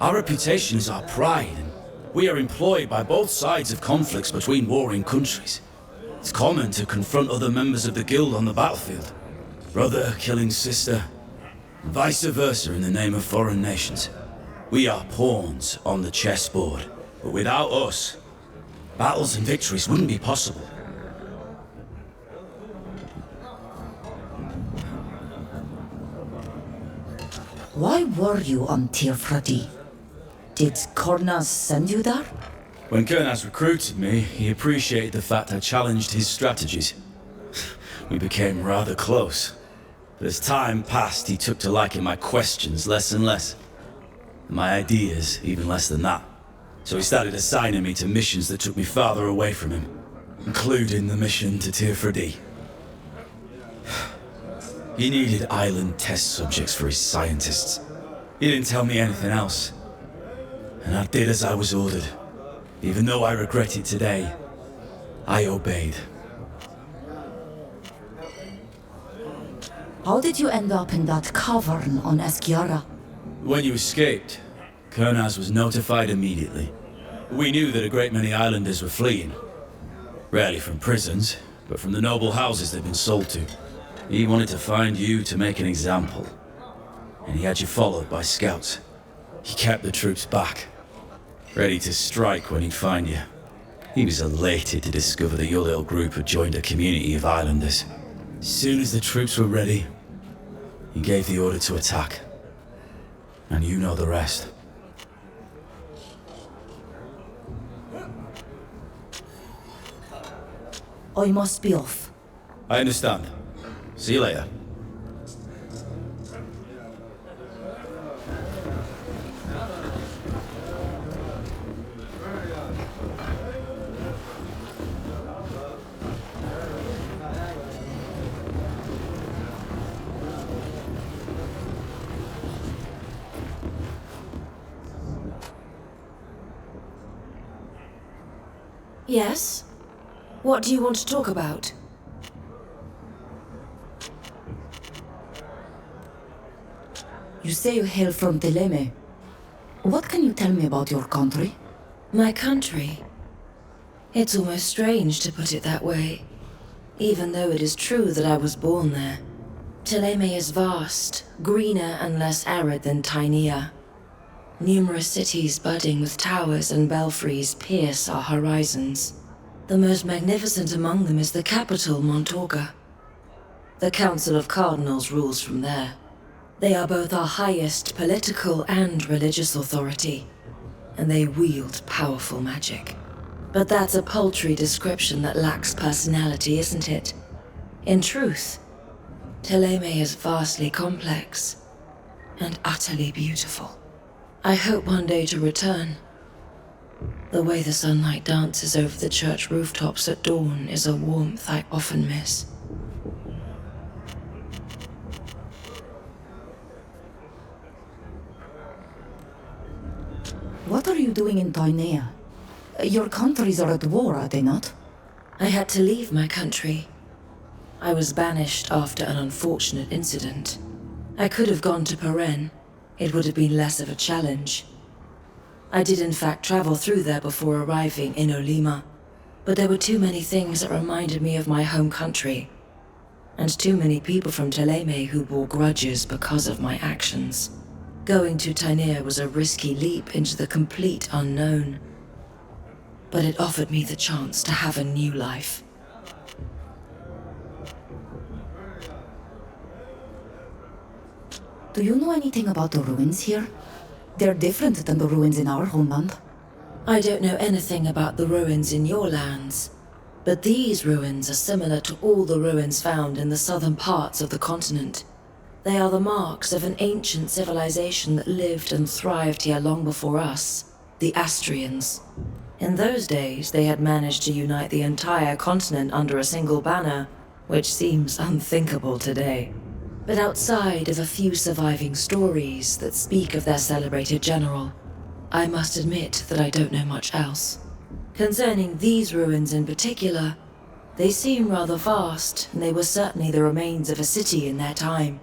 Our reputation is our pride, and we are employed by both sides of conflicts between warring countries. It's common to confront other members of the guild on the battlefield. Brother killing sister, and vice versa in the name of foreign nations. We are pawns on the chessboard, but without us, battles and victories wouldn't be possible. Why were you on Tir Fradi? Did Kernaz send you there? When Kernaz recruited me, he appreciated the fact I challenged his strategies. We became rather close. But as time passed, he took to liking my questions less and less. And my ideas even less than that. So he started assigning me to missions that took me farther away from him, including the mission to Tir Fradi. He needed island test subjects for his scientists. He didn't tell me anything else. And I did as I was ordered. Even though I regret it today, I obeyed. How did you end up in that cavern on Esquiara? When you escaped, Kernaz was notified immediately. We knew that a great many islanders were fleeing. Rarely from prisons, but from the noble houses they'd been sold to. He wanted to find you to make an example. And he had you followed by scouts. He kept the troops back, ready to strike when he'd find you. He was elated to discover that your little group had joined a community of islanders. As soon as the troops were ready, he gave the order to attack. And you know the rest. I must be off. I understand. See you later. Yes? What do you want to talk about? You say you hail from Teleme. What can you tell me about your country? My country? It's almost strange to put it that way, even though it is true that I was born there. Teleme is vast, greener and less arid than Tainea. Numerous cities budding with towers and belfries pierce our horizons. The most magnificent among them is the capital, Montorga. The Council of Cardinals rules from there. They are both our highest political and religious authority, and they wield powerful magic. But that's a paltry description that lacks personality, isn't it? In truth, Teleme is vastly complex and utterly beautiful. I hope one day to return. The way the sunlight dances over the church rooftops at dawn is a warmth I often miss. What are you doing in Tainea? Your countries are at war, are they not? I had to leave my country. I was banished after an unfortunate incident. I could have gone to Paren. It would have been less of a challenge. I did in fact travel through there before arriving in Olima, but there were too many things that reminded me of my home country, and too many people from Teleme who bore grudges because of my actions. Going to Tainea was a risky leap into the complete unknown, but it offered me the chance to have a new life. Do you know anything about the ruins here? They're different than the ruins in our homeland. I don't know anything about the ruins in your lands, but these ruins are similar to all the ruins found in the southern parts of the continent. They are the marks of an ancient civilization that lived and thrived here long before us, the Astrians. In those days, they had managed to unite the entire continent under a single banner, which seems unthinkable today. But outside of a few surviving stories that speak of their celebrated general, I must admit that I don't know much else. Concerning these ruins in particular, they seem rather vast, and they were certainly the remains of a city in their time.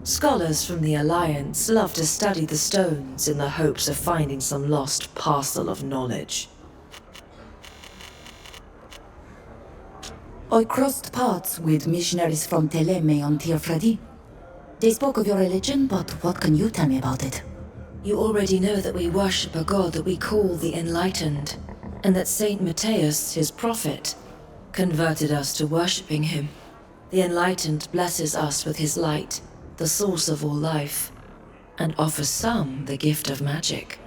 Scholars from the Alliance love to study the stones in the hopes of finding some lost parcel of knowledge. I crossed paths with missionaries from Teleme on Tir Freddy. They spoke of your religion, but what can you tell me about it? You already know that we worship a god that we call the Enlightened, and that Saint Matthias, his prophet, converted us to worshipping him. The Enlightened blesses us with his light, the source of all life, and offers some the gift of magic.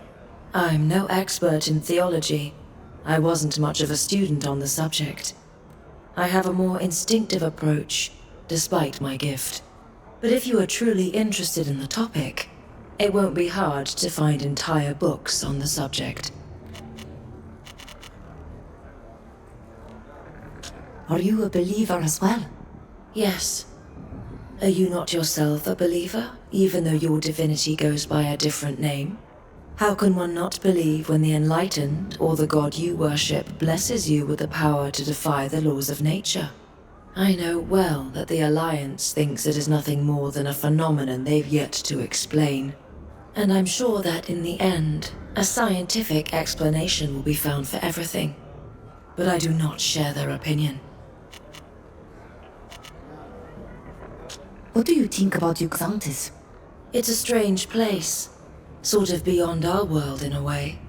I'm no expert in theology. I wasn't much of a student on the subject. I have a more instinctive approach, despite my gift. But if you are truly interested in the topic, it won't be hard to find entire books on the subject. Are you a believer as well? Yes. Are you not yourself a believer, even though your divinity goes by a different name? How can one not believe when the Enlightened, or the god you worship, blesses you with the power to defy the laws of nature? I know well that the Alliance thinks it is nothing more than a phenomenon they've yet to explain. And I'm sure that in the end, a scientific explanation will be found for everything. But I do not share their opinion. What do you think about Yuxantis? It's a strange place. Sort of beyond our world in a way.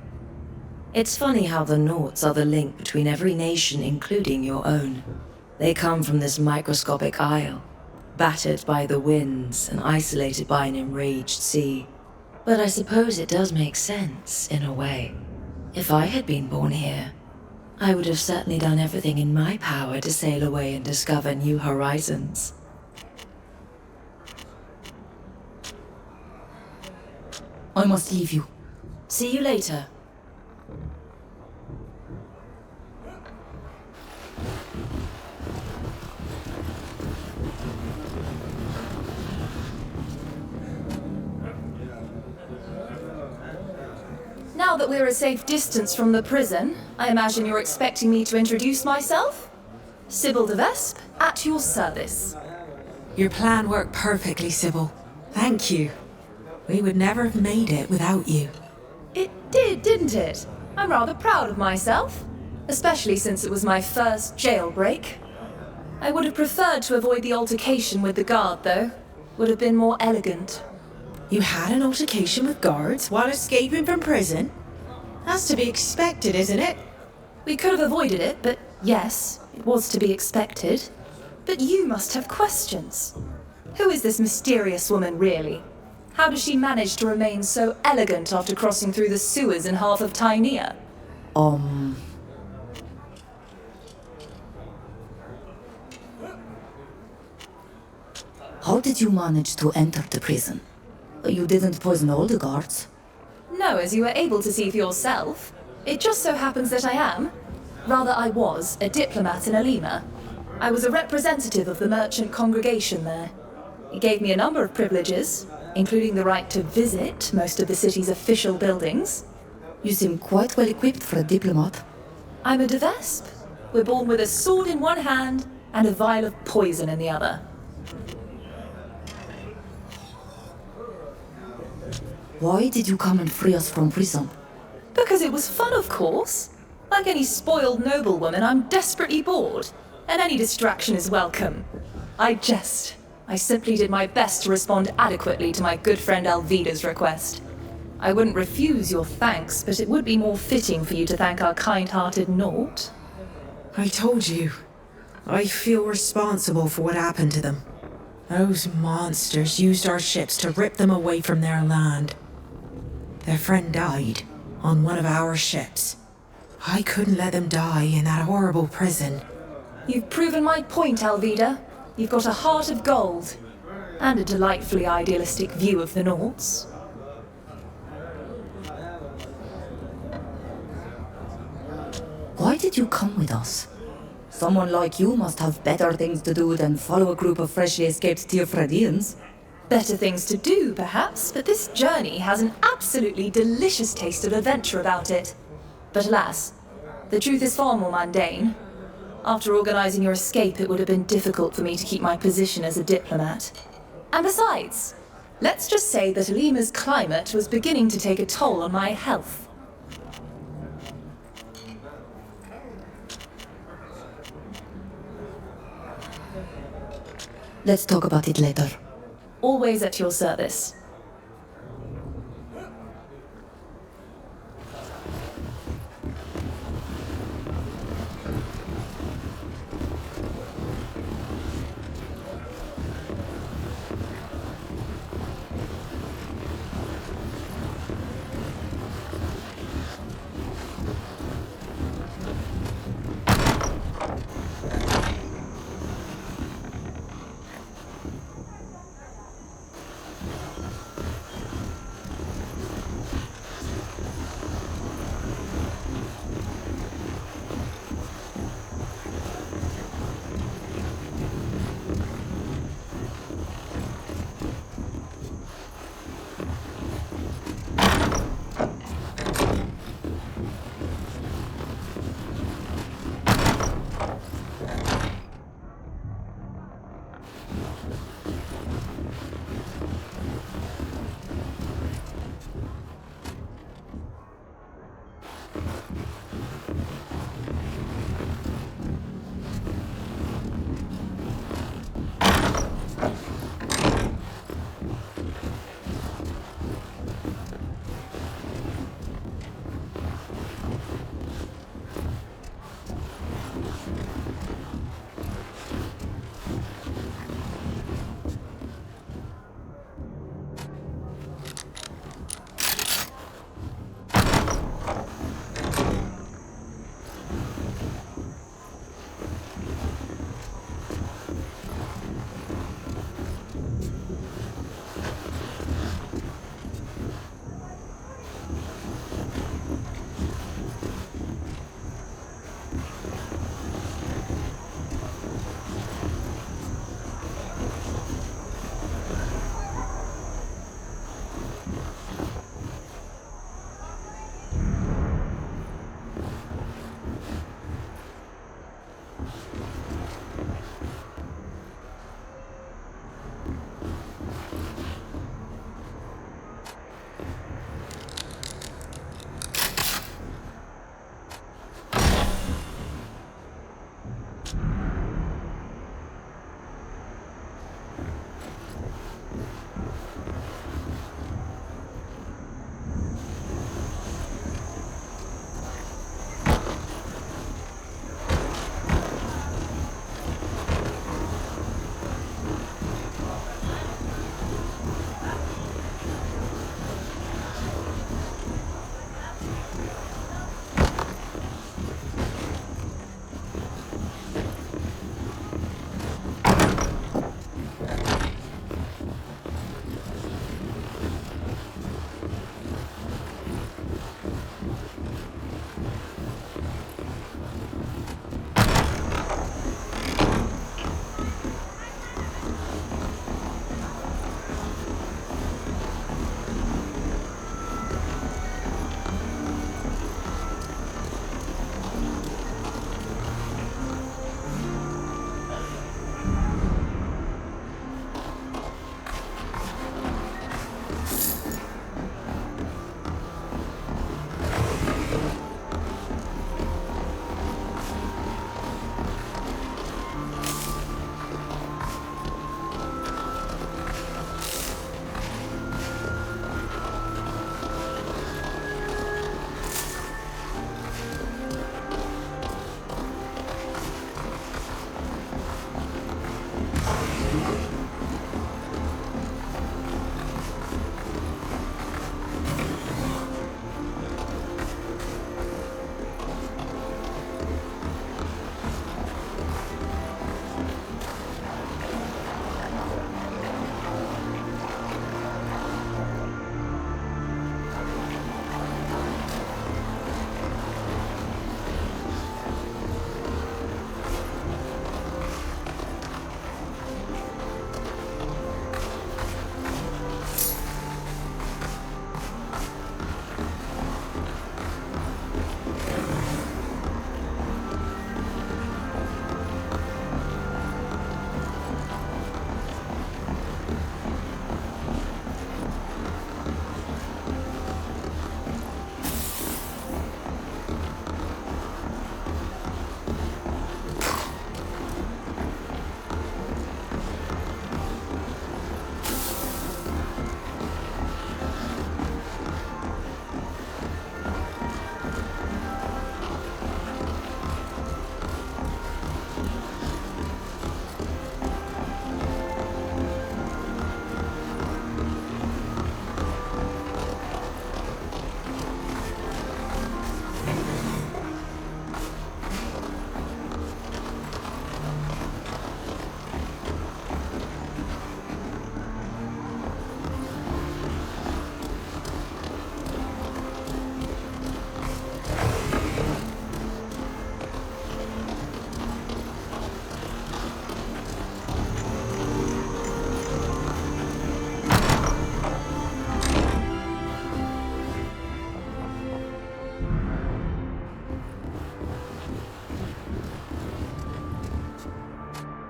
It's funny how the Nauts are the link between every nation, including your own. They come from this microscopic isle, battered by the winds and isolated by an enraged sea. But I suppose it does make sense, in a way. If I had been born here, I would have certainly done everything in my power to sail away and discover new horizons. I must leave you. See you later. Now that we're a safe distance from the prison, I imagine you're expecting me to introduce myself? Sybil de Vespe, at your service. Your plan worked perfectly, Sybil. Thank you. We would never have made it without you. It did, didn't it? I'm rather proud of myself, especially since it was my first jailbreak. I would have preferred to avoid the altercation with the guard, though. Would have been more elegant. You had an altercation with guards while escaping from prison? That's to be expected, isn't it? We could have avoided it, but yes, it was to be expected. But you must have questions. Who is this mysterious woman, really? How does she manage to remain so elegant after crossing through the sewers in half of Tainea? How did you manage to enter the prison? You didn't poison all the guards? No, as you were able to see for yourself. It just so happens that I am. Rather, I was a diplomat in Alima. I was a representative of the merchant congregation there. It gave me a number of privileges, including the right to visit most of the city's official buildings. You seem quite well equipped for a diplomat. I'm a de Vespe. We're born with a sword in one hand and a vial of poison in the other. Why did you come and free us from prison? Because it was fun, of course. Like any spoiled noblewoman, I'm desperately bored, and any distraction is welcome. I jest. I simply did my best to respond adequately to my good friend Alvida's request. I wouldn't refuse your thanks, but it would be more fitting for you to thank our kind-hearted Naut. I told you. I feel responsible for what happened to them. Those monsters used our ships to rip them away from their land. Their friend died on one of our ships. I couldn't let them die in that horrible prison. You've proven my point, Alvida. You've got a heart of gold, and a delightfully idealistic view of the Nauts. Why did you come with us? Someone like you must have better things to do than follow a group of freshly escaped Teofredians. Better things to do, perhaps, but this journey has an absolutely delicious taste of adventure about it. But alas, the truth is far more mundane. After organizing your escape, it would have been difficult for me to keep my position as a diplomat. And besides, let's just say that Alima's climate was beginning to take a toll on my health. Let's talk about it later. Always at your service.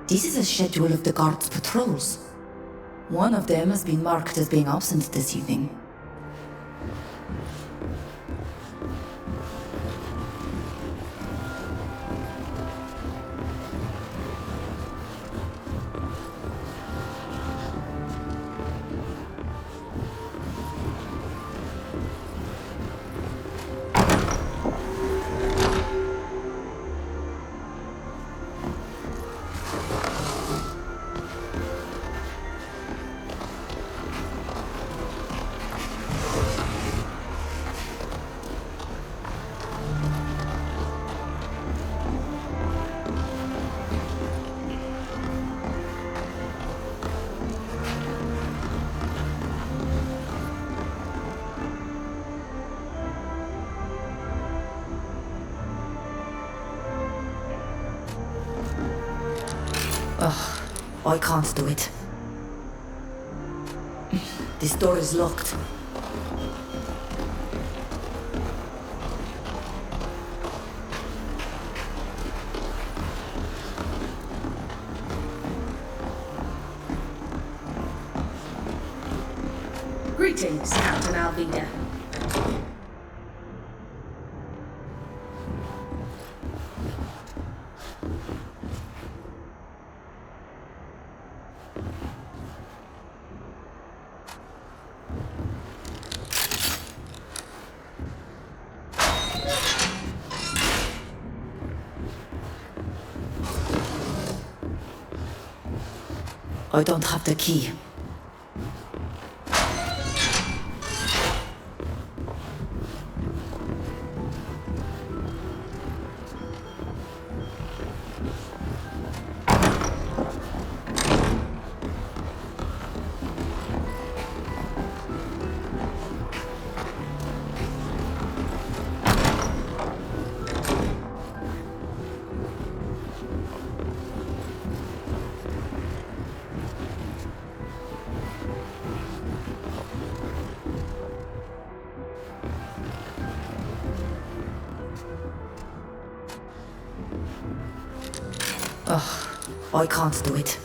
This is a schedule of the guard's patrols. One of them has been marked as being absent this evening. Ugh, I can't do it. This door is locked. Greetings, Captain Alvida. I don't have the key. Ugh, I can't do it.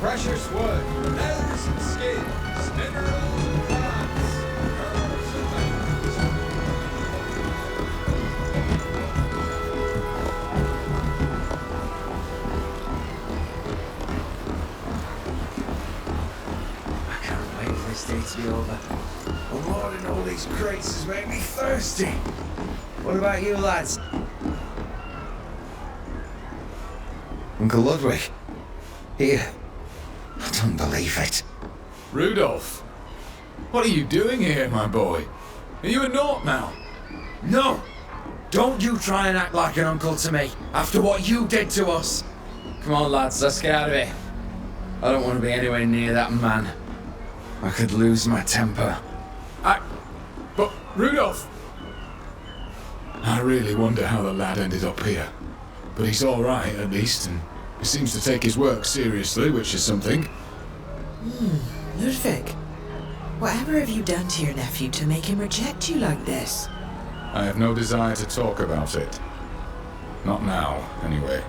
Precious wood, leathers and skins, minerals and plants, herbs and vegetables. I can't wait for this day to be over. Unloading all these crates has made me thirsty. What about you lads? Uncle Ludwig. Here. I don't believe it. Rudolph, what are you doing here, my boy? Are you a naught now? No! Don't you try and act like an uncle to me, after what you did to us! Come on lads, let's get out of here. I don't want to be anywhere near that man. I could lose my temper. But, Rudolph! I really wonder how the lad ended up here. But he's alright, at least, and he seems to take his work seriously, which is something. Ludwig, whatever have you done to your nephew to make him reject you like this? I have no desire to talk about it. Not now, anyway.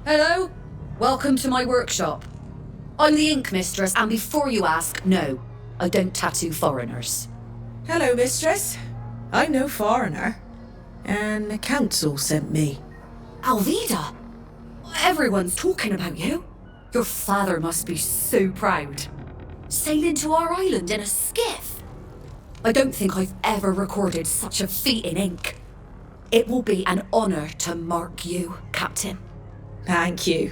Hello? Welcome to my workshop. I'm the Ink Mistress, and before you ask, no, I don't tattoo foreigners. Hello, mistress. I'm no foreigner. And the council sent me. Alvida! Everyone's talking about you. Your father must be so proud. Sailing to our island in a skiff. I don't think I've ever recorded such a feat in ink. It will be an honor to mark you, Captain. Thank you.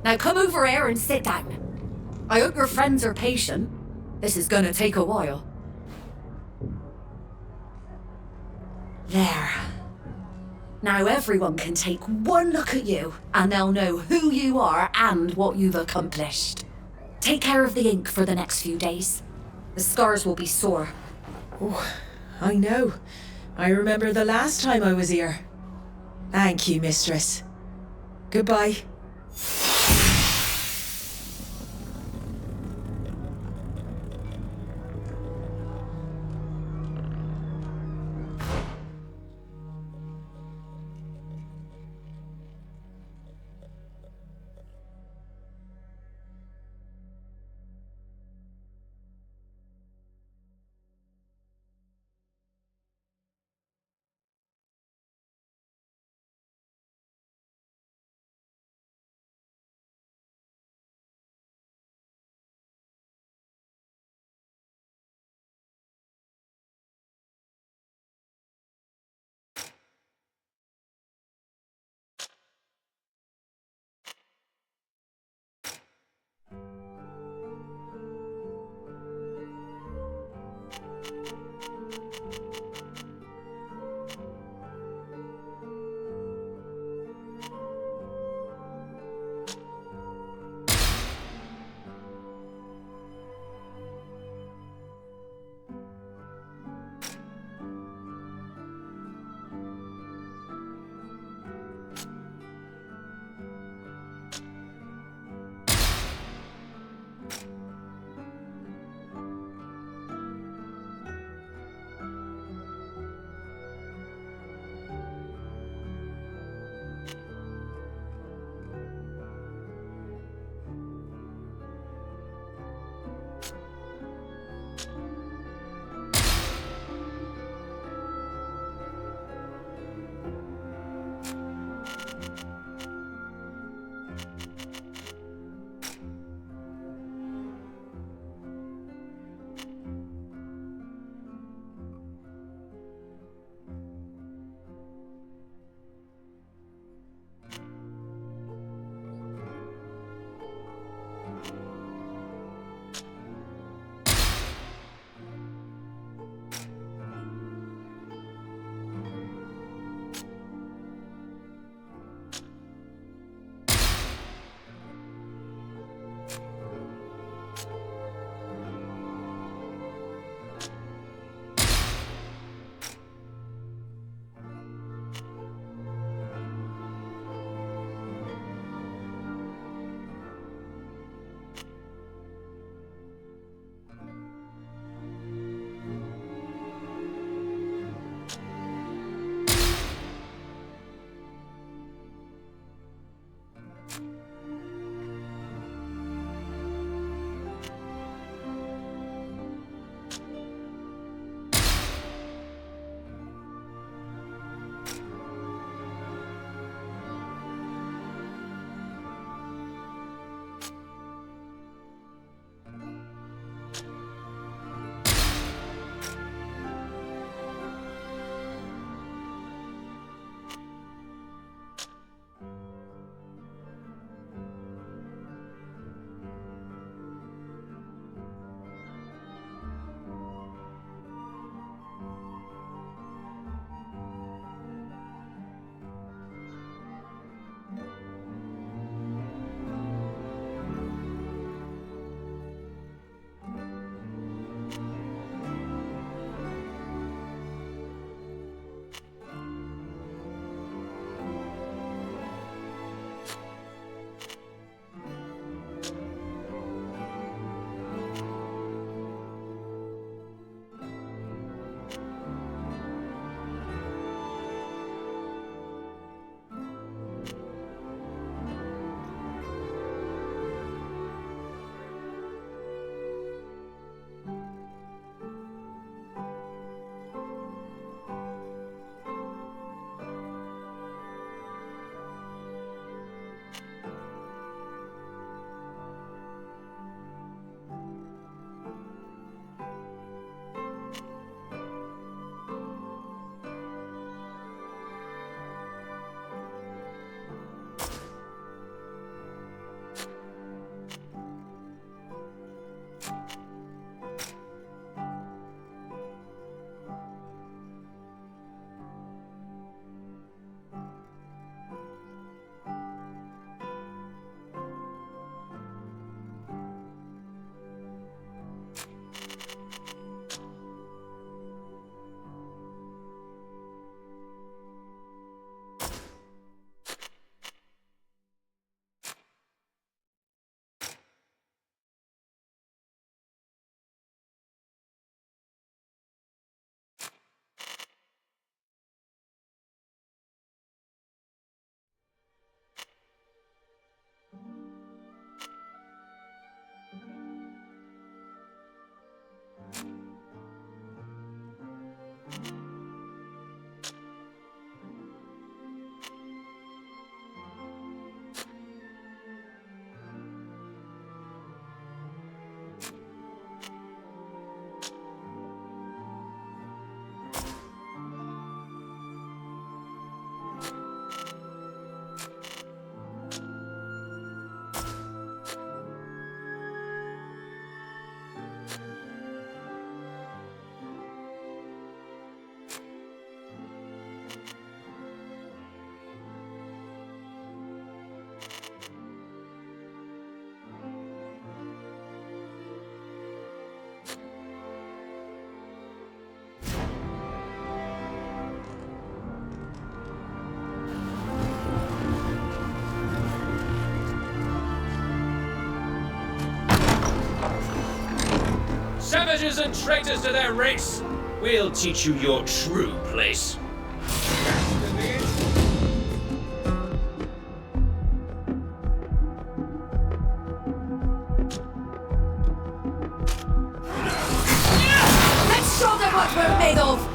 Now come over here and sit down. I hope your friends are patient. This is gonna take a while. There. Now everyone can take one look at you and they'll know who you are and what you've accomplished. Take care of the ink for the next few days. The scars will be sore. Oh, I know. I remember the last time I was here. Thank you, mistress. Goodbye. Savages and traitors to their race! We'll teach you your true place. Let's show them what we're made of!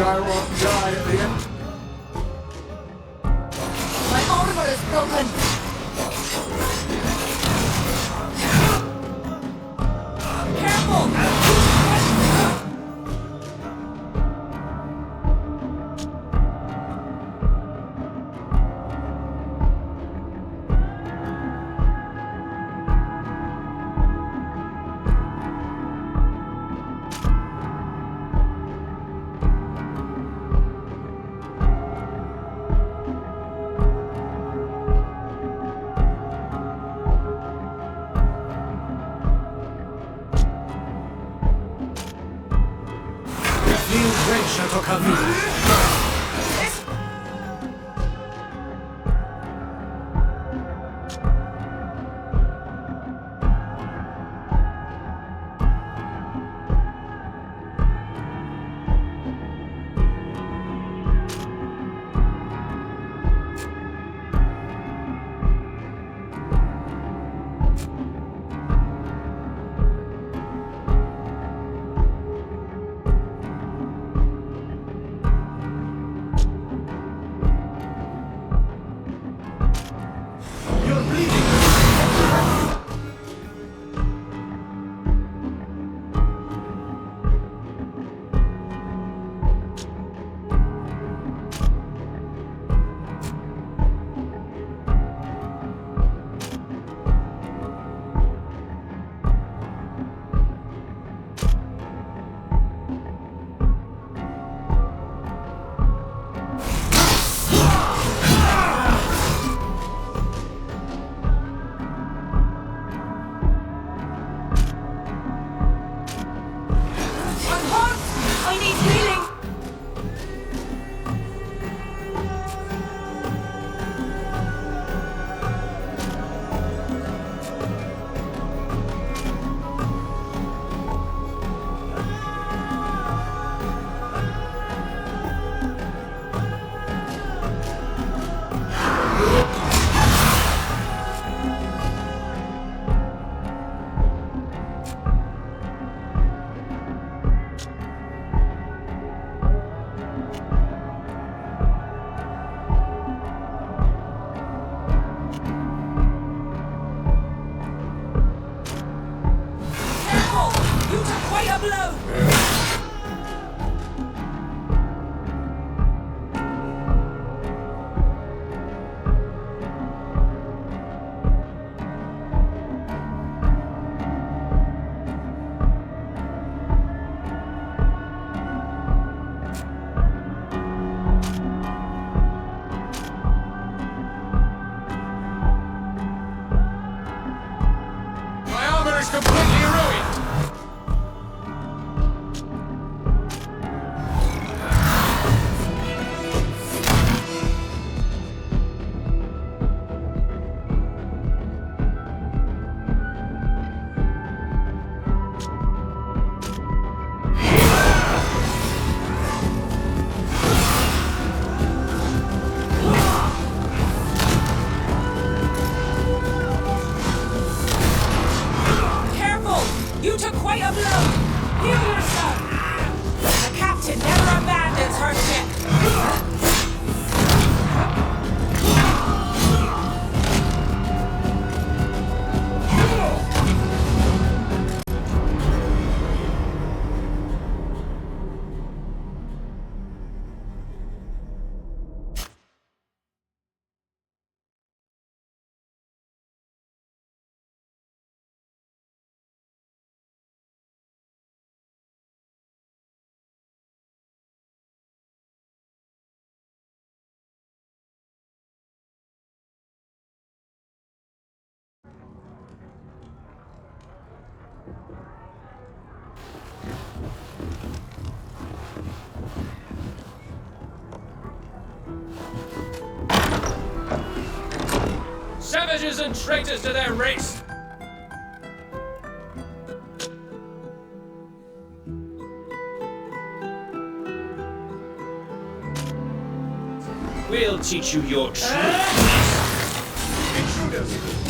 I won't die at the end. My armor is broken! Careful! blow! My armor is completely ruined! Careful! You took quite a blow! Heal yourself! The captain never abandons her ship! Savages and traitors to their race! We'll teach you your truth. Intruders!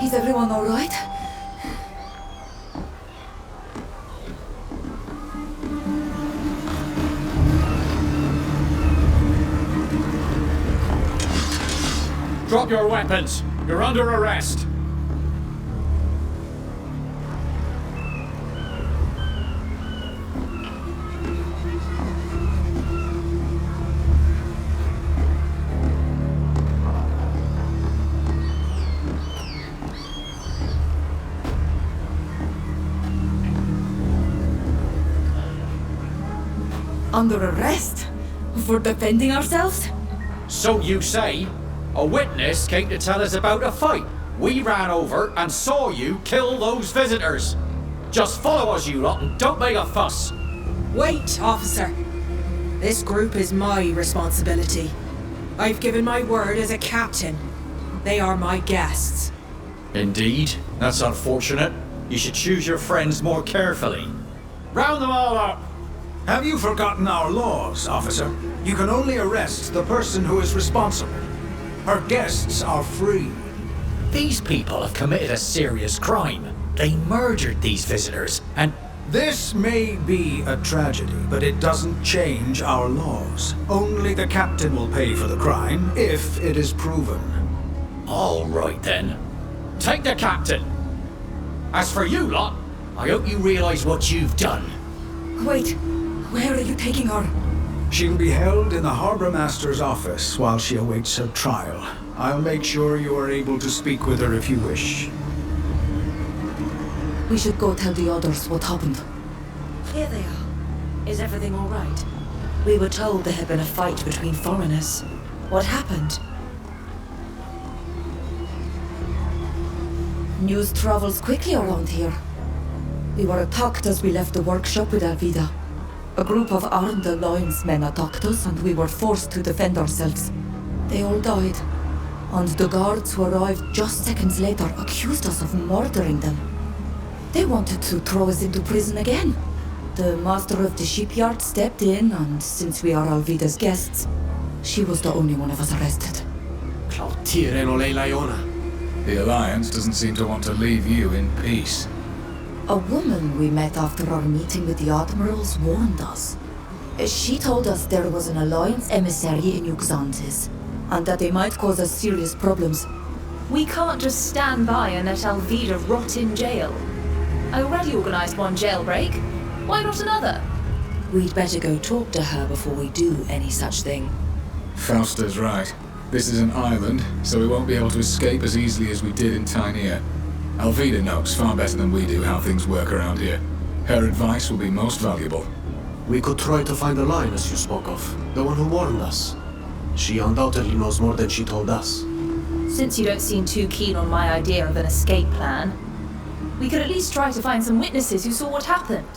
Is everyone all right? Drop your weapons. You're under arrest. Under arrest? For defending ourselves? So you say. A witness came to tell us about a fight. We ran over and saw you kill those visitors. Just follow us, you lot, and don't make a fuss. Wait, officer. This group is my responsibility. I've given my word as a captain. They are my guests. Indeed. That's unfortunate. You should choose your friends more carefully. Round them all up! Have you forgotten our laws, officer? You can only arrest the person who is responsible. Our guests are free. These people have committed a serious crime. They murdered these visitors, and... This may be a tragedy, but it doesn't change our laws. Only the captain will pay for the crime, if it is proven. All right then. Take the captain. As for you lot, I hope you realize what you've done. Wait, where are you taking her? She'll be held in the Harbor Master's office while she awaits her trial. I'll make sure you are able to speak with her if you wish. We should go tell the others what happened. Here they are. Is everything all right? We were told there had been a fight between foreigners. What happened? News travels quickly around here. We were attacked as we left the workshop with Alvida. A group of armed Alliance men attacked us and we were forced to defend ourselves. They all died. And the guards who arrived just seconds later accused us of murdering them. They wanted to throw us into prison again. The master of the shipyard stepped in, and since we are Alvida's guests, she was the only one of us arrested. The Alliance doesn't seem to want to leave you in peace. A woman we met after our meeting with the Admirals warned us. She told us there was an Alliance emissary in Uxantis, and that they might cause us serious problems. We can't just stand by and let Alvida rot in jail. I already organized one jailbreak. Why not another? We'd better go talk to her before we do any such thing. Fausta's right. This is an island, so we won't be able to escape as easily as we did in Tynea. Alvida knows far better than we do how things work around here. Her advice will be most valuable. We could try to find the line as you spoke of, the one who warned us. She undoubtedly knows more than she told us. Since you don't seem too keen on my idea of an escape plan, we could at least try to find some witnesses who saw what happened.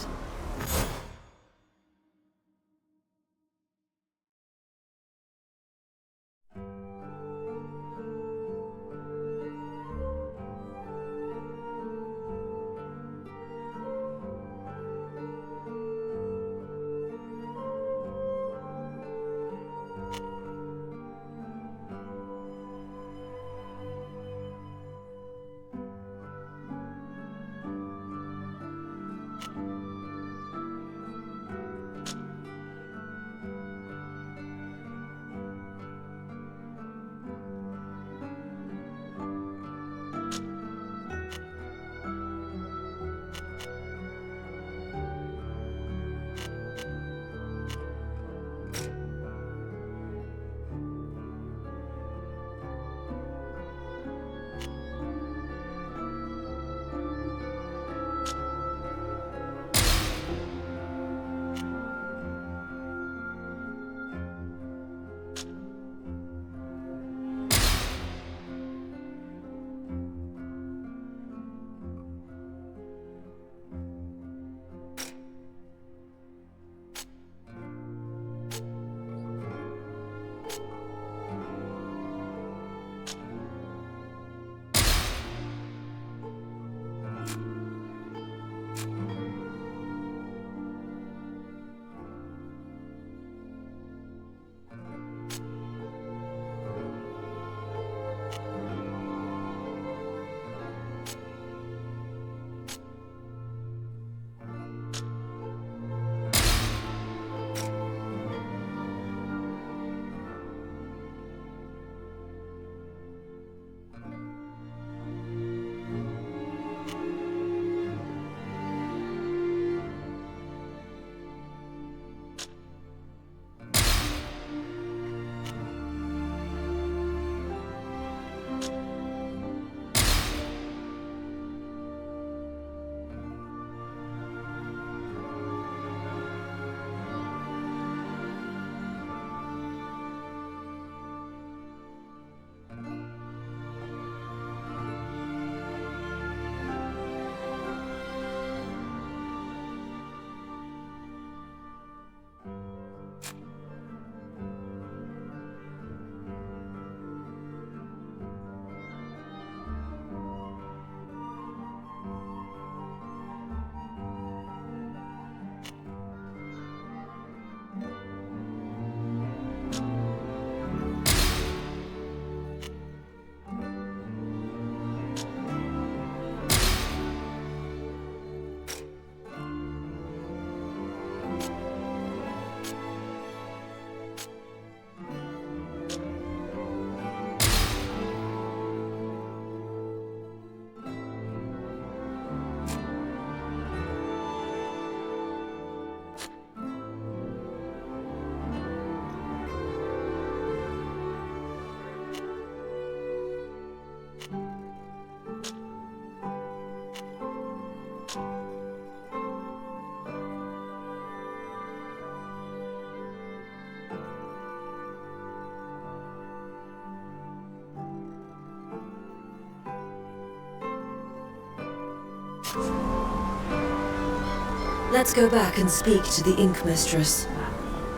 Let's go back and speak to the Ink Mistress.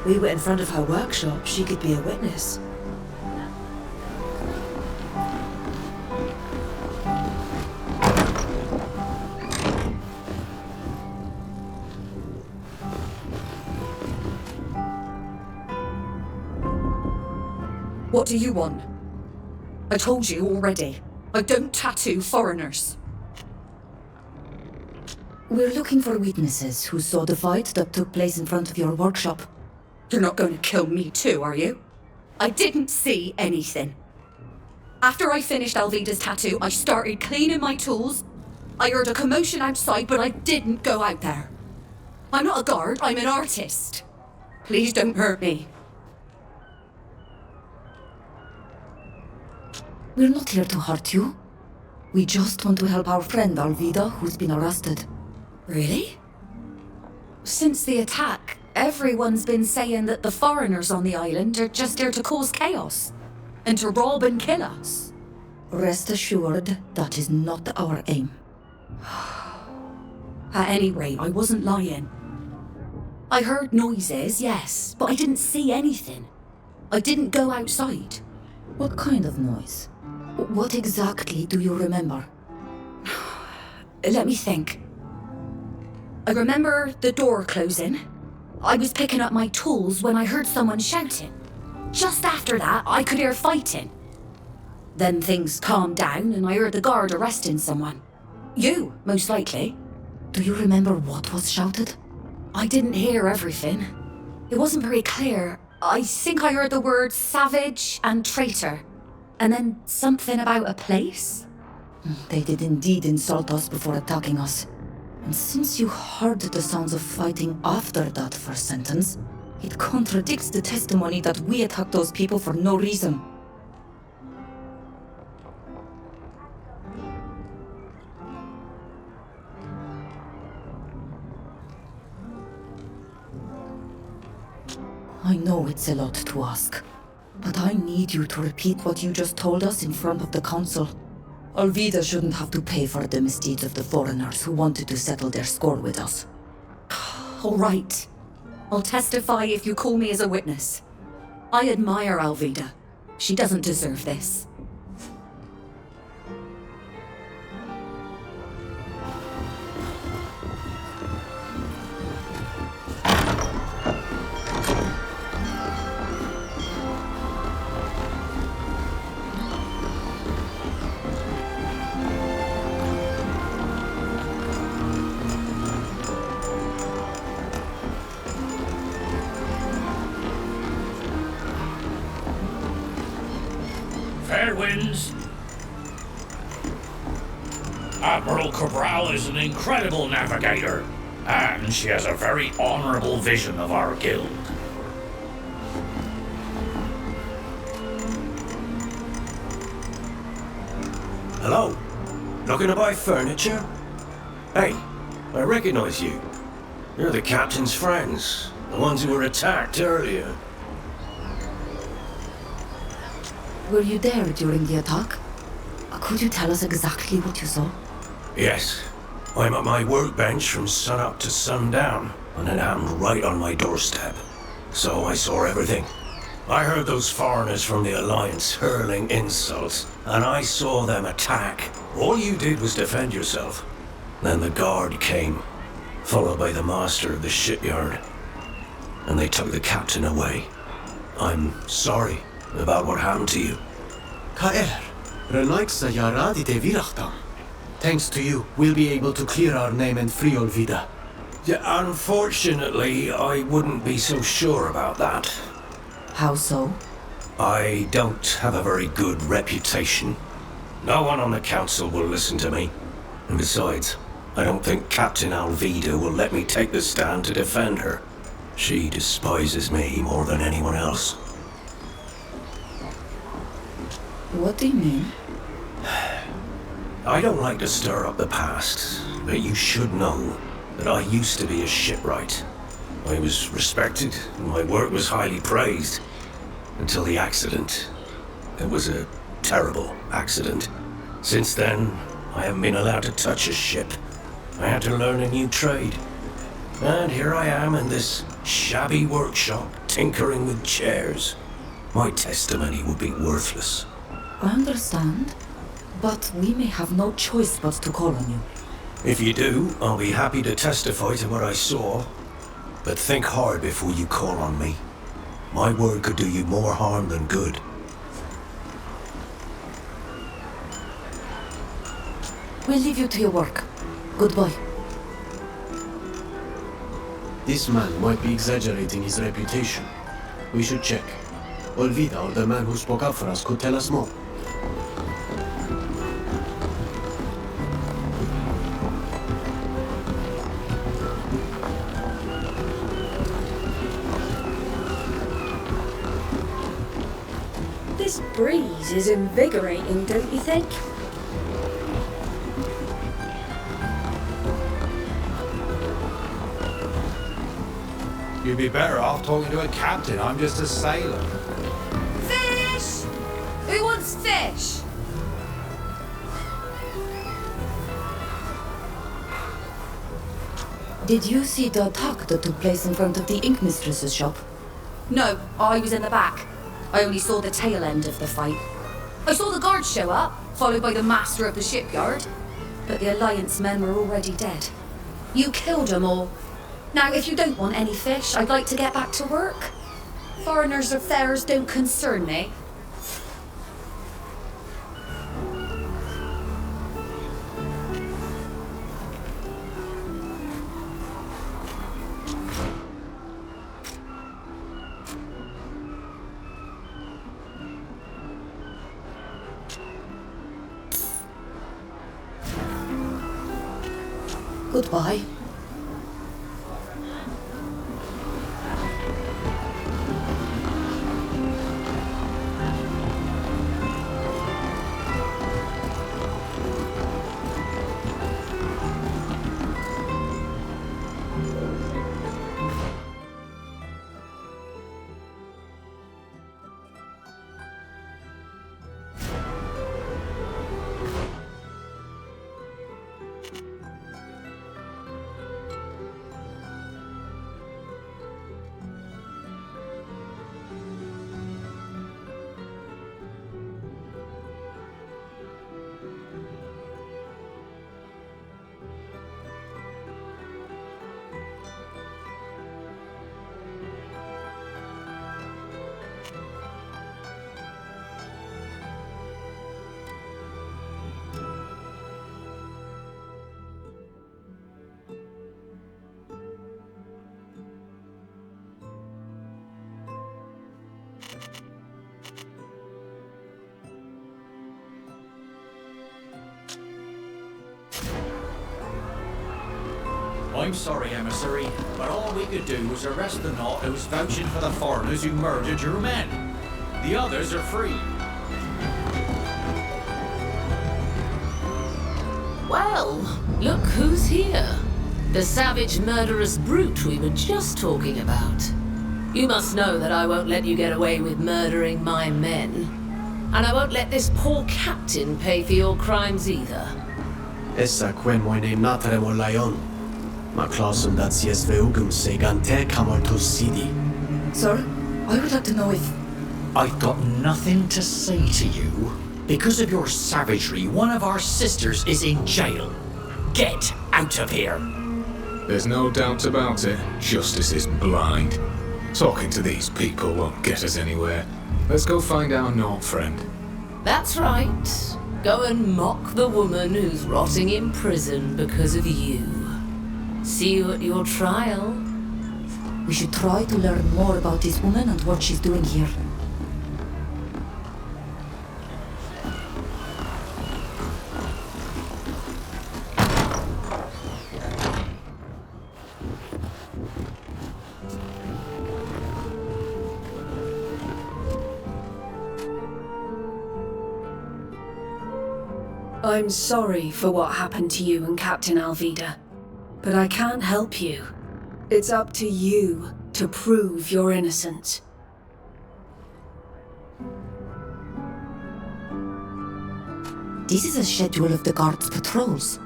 We were in front of her workshop. She could be a witness. What do you want? I told you already. I don't tattoo foreigners. We're looking for witnesses who saw the fight that took place in front of your workshop. You're not going to kill me too, are you? I didn't see anything. After I finished Alvida's tattoo, I started cleaning my tools. I heard a commotion outside, but I didn't go out there. I'm not a guard, I'm an artist. Please don't hurt me. We're not here to hurt you. We just want to help our friend Alvida, who's been arrested. Really? Since the attack, everyone's been saying that the foreigners on the island are just there to cause chaos and to rob and kill us. Rest assured, that is not our aim. At any rate, I wasn't lying. I heard noises, yes, but I didn't see anything. I didn't go outside. What kind of noise? What exactly do you remember? Let me think. I remember the door closing. I was picking up my tools when I heard someone shouting. Just after that, I could hear fighting. Then things calmed down and I heard the guard arresting someone. You, most likely. Do you remember what was shouted? I didn't hear everything. It wasn't very clear. I think I heard the words savage and traitor. And then something about a place? They did indeed insult us before attacking us. And since you heard the sounds of fighting after that first sentence, it contradicts the testimony that we attacked those people for no reason. I know it's a lot to ask, but I need you to repeat what you just told us in front of the council. Alvida shouldn't have to pay for the misdeeds of the foreigners who wanted to settle their score with us. All right. I'll testify if you call me as a witness. I admire Alvida. She doesn't deserve this. Fair winds. Admiral Cabral is an incredible navigator, and she has a very honorable vision of our guild. Hello? Looking to buy furniture? Hey, I recognize you. You're the captain's friends, the ones who were attacked earlier. Were you there during the attack? Could you tell us exactly what you saw? Yes. I'm at my workbench from sunup to sundown, and it happened right on my doorstep. So I saw everything. I heard those foreigners from the Alliance hurling insults, and I saw them attack. All you did was defend yourself. Then the guard came, followed by the master of the shipyard, and they took the captain away. I'm sorry about what happened to you. Kaer, Renaiksa Yaradi de Virachtam. Thanks to you, we'll be able to clear our name and free Olvida. Yeah, unfortunately, I wouldn't be so sure about that. How so? I don't have a very good reputation. No one on the council will listen to me. And besides, I don't think Captain Alvida will let me take the stand to defend her. She despises me more than anyone else. What do you mean? I don't like to stir up the past, but you should know that I used to be a shipwright. I was respected, and my work was highly praised. Until the accident. It was a terrible accident. Since then, I haven't been allowed to touch a ship. I had to learn a new trade. And here I am in this shabby workshop, tinkering with chairs. My testimony would be worthless. I understand, but we may have no choice but to call on you. If you do, I'll be happy to testify to what I saw. But think hard before you call on me. My word could do you more harm than good. We'll leave you to your work. Goodbye. This man might be exaggerating his reputation. We should check. Olvida, or the man who spoke up for us, could tell us more. This breeze is invigorating, don't you think? You'd be better off talking to a captain. I'm just a sailor. Fish! Who wants fish? Did you see the attack that took place in front of the Ink Mistress's shop? No, I was in the back. I only saw the tail end of the fight. I saw the guards show up, followed by the master of the shipyard. But the Alliance men were already dead. You killed them all. Now, if you don't want any fish, I'd like to get back to work. Foreigners' affairs don't concern me. Goodbye. I'm sorry, emissary, but all we could do was arrest the knot who was vouching for the foreigners who murdered your men. The others are free. Well, look who's here. The savage, murderous brute we were just talking about. You must know that I won't let you get away with murdering my men. And I won't let this poor captain pay for your crimes either. Essa quen moine natremo lion. Ma klausum dat sies veugum segante camortus sidi. Sir, I would like to know if... I've got nothing to say to you. Because of your savagery, one of our sisters is in jail. Get out of here. There's no doubt about it. Justice is blind. Talking to these people won't get us anywhere. Let's go find our Nort friend. That's right. Go and mock the woman who's rotting in prison because of you. See you at your trial. We should try to learn more about this woman and what she's doing here. I'm sorry for what happened to you and Captain Alvida, but I can't help you. It's up to you to prove your innocence. This is a schedule of the guards' patrols.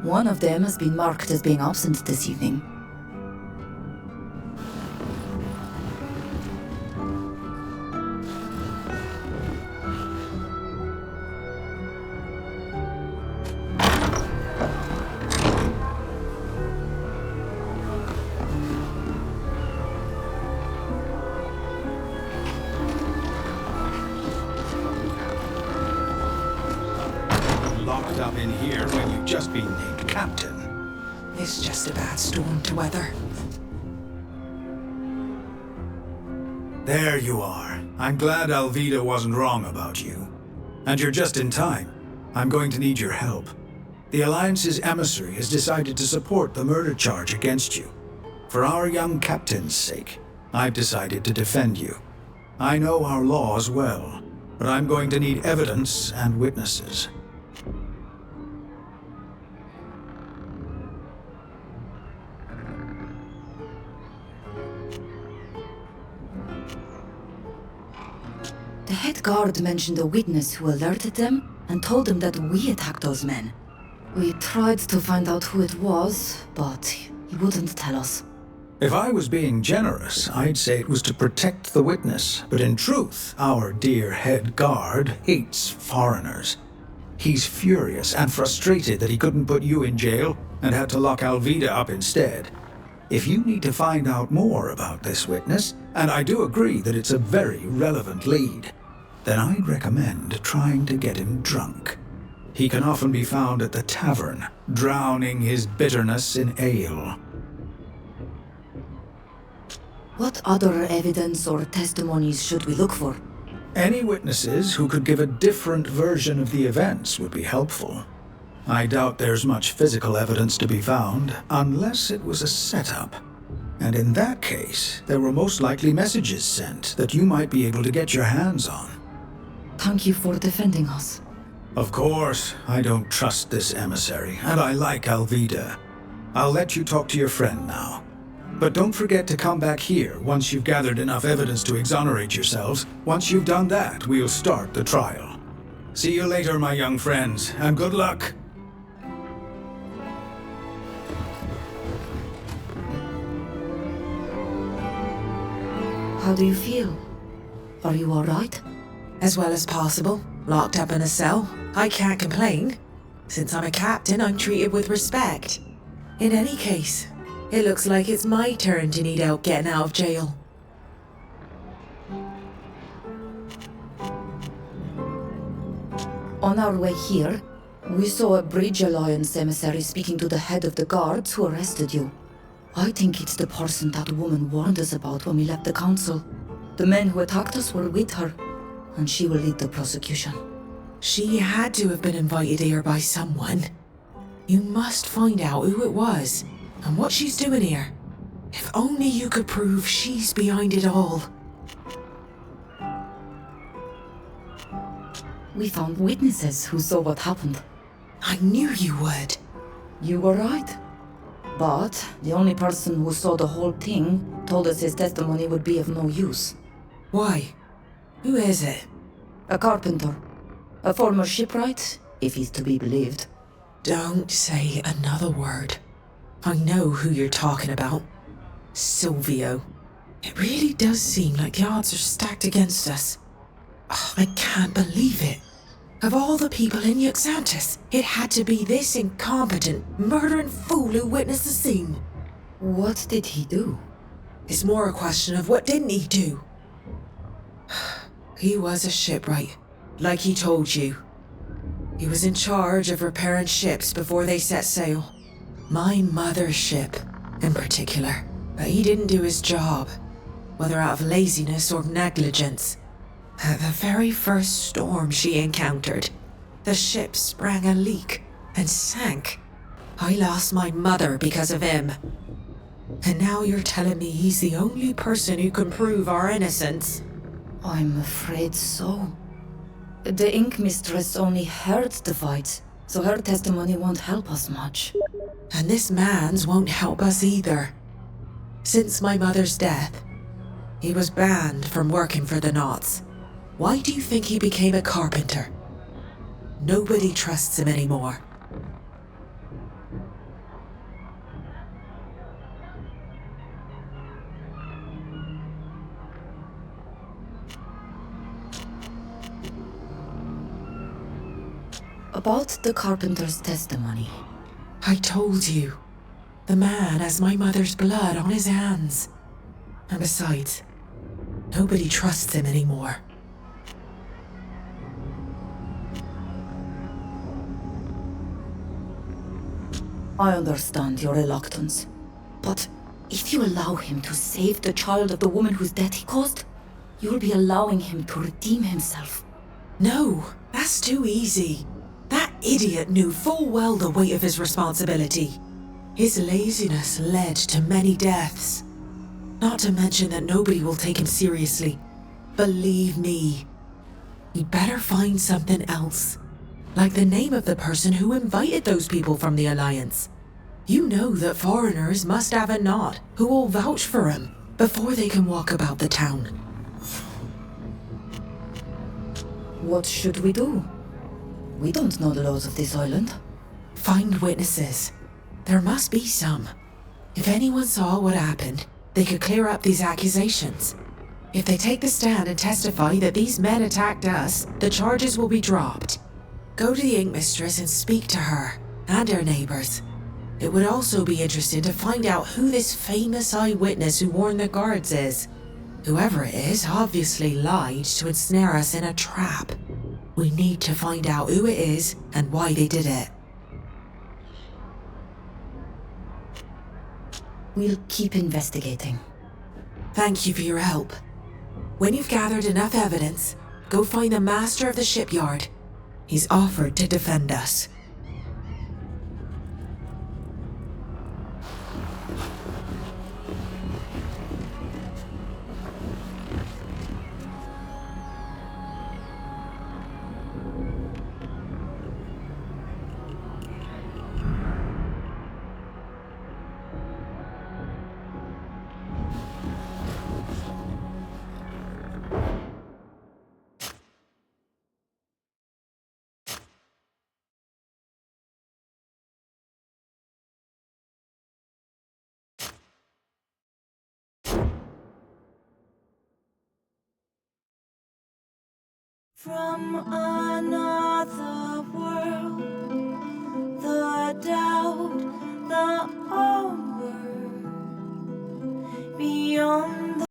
One of them has been marked as being absent this evening. up in here when you've just been named captain? It's just a bad storm to weather. There you are. I'm glad Alvida wasn't wrong about you. And you're just in time. I'm going to need your help. The Alliance's emissary has decided to support the murder charge against you. For our young captain's sake, I've decided to defend you. I know our laws well, but I'm going to need evidence and witnesses. The head guard mentioned a witness who alerted them and told them that we attacked those men. We tried to find out who it was, but he wouldn't tell us. If I was being generous, I'd say it was to protect the witness, but in truth, our dear head guard hates foreigners. He's furious and frustrated that he couldn't put you in jail and had to lock Alvida up instead. If you need to find out more about this witness, and I do agree that it's a very relevant lead, then I'd recommend trying to get him drunk. He can often be found at the tavern, drowning his bitterness in ale. What other evidence or testimonies should we look for? Any witnesses who could give a different version of the events would be helpful. I doubt there's much physical evidence to be found, unless it was a setup. And in that case, there were most likely messages sent that you might be able to get your hands on. Thank you for defending us. Of course, I don't trust this emissary, and I like Alvida. I'll let you talk to your friend now. But don't forget to come back here once you've gathered enough evidence to exonerate yourselves. Once you've done that, we'll start the trial. See you later, my young friends, and good luck. How do you feel? Are you alright? As well as possible. Locked up in a cell. I can't complain. Since I'm a captain, I'm treated with respect. In any case, it looks like it's my turn to need help getting out of jail. On our way here, we saw a Bridge Alliance emissary speaking to the head of the guards who arrested you. I think it's the person that woman warned us about when we left the council. The men who attacked us were with her, and she will lead the prosecution. She had to have been invited here by someone. You must find out who it was, and what she's doing here. If only you could prove she's behind it all. We found witnesses who saw what happened. I knew you would. You were right. But the only person who saw the whole thing told us his testimony would be of no use. Why? Who is it? A carpenter. A former shipwright, if he's to be believed. Don't say another word. I know who you're talking about. Silvio. It really does seem like the odds are stacked against us. Oh, I can't believe it. Of all the people in Yuxantis, it had to be this incompetent, murdering fool who witnessed the scene. What did he do? It's more a question of what didn't he do? He was a shipwright, like he told you. He was in charge of repairing ships before they set sail. My mother's ship, in particular. But he didn't do his job, whether out of laziness or negligence. At the very first storm she encountered, the ship sprang a leak and sank. I lost my mother because of him. And now you're telling me he's the only person who can prove our innocence? I'm afraid so. The Ink Mistress only heard the fight, so her testimony won't help us much. And this man's won't help us either. Since my mother's death, he was banned from working for the Knots. Why do you think he became a carpenter? Nobody trusts him anymore. About the carpenter's testimony. I told you. The man has my mother's blood on his hands. And besides, nobody trusts him anymore. I understand your reluctance. But if you allow him to save the child of the woman whose death he caused, you'll be allowing him to redeem himself. No, that's too easy. That idiot knew full well the weight of his responsibility. His laziness led to many deaths. Not to mention that nobody will take him seriously. Believe me. We better find something else. Like the name of the person who invited those people from the Alliance. You know that foreigners must have a knot who will vouch for him before they can walk about the town. What should we do? We don't know the laws of this island. Find witnesses. There must be some. If anyone saw what happened, they could clear up these accusations. If they take the stand and testify that these men attacked us, the charges will be dropped. Go to the Ink Mistress and speak to her, and her neighbors. It would also be interesting to find out who this famous eyewitness who warned the guards is. Whoever it is obviously lied to ensnare us in a trap. We need to find out who it is and why they did it. We'll keep investigating. Thank you for your help. When you've gathered enough evidence, go find the master of the shipyard. He's offered to defend us. From another world, the doubt, the horror, beyond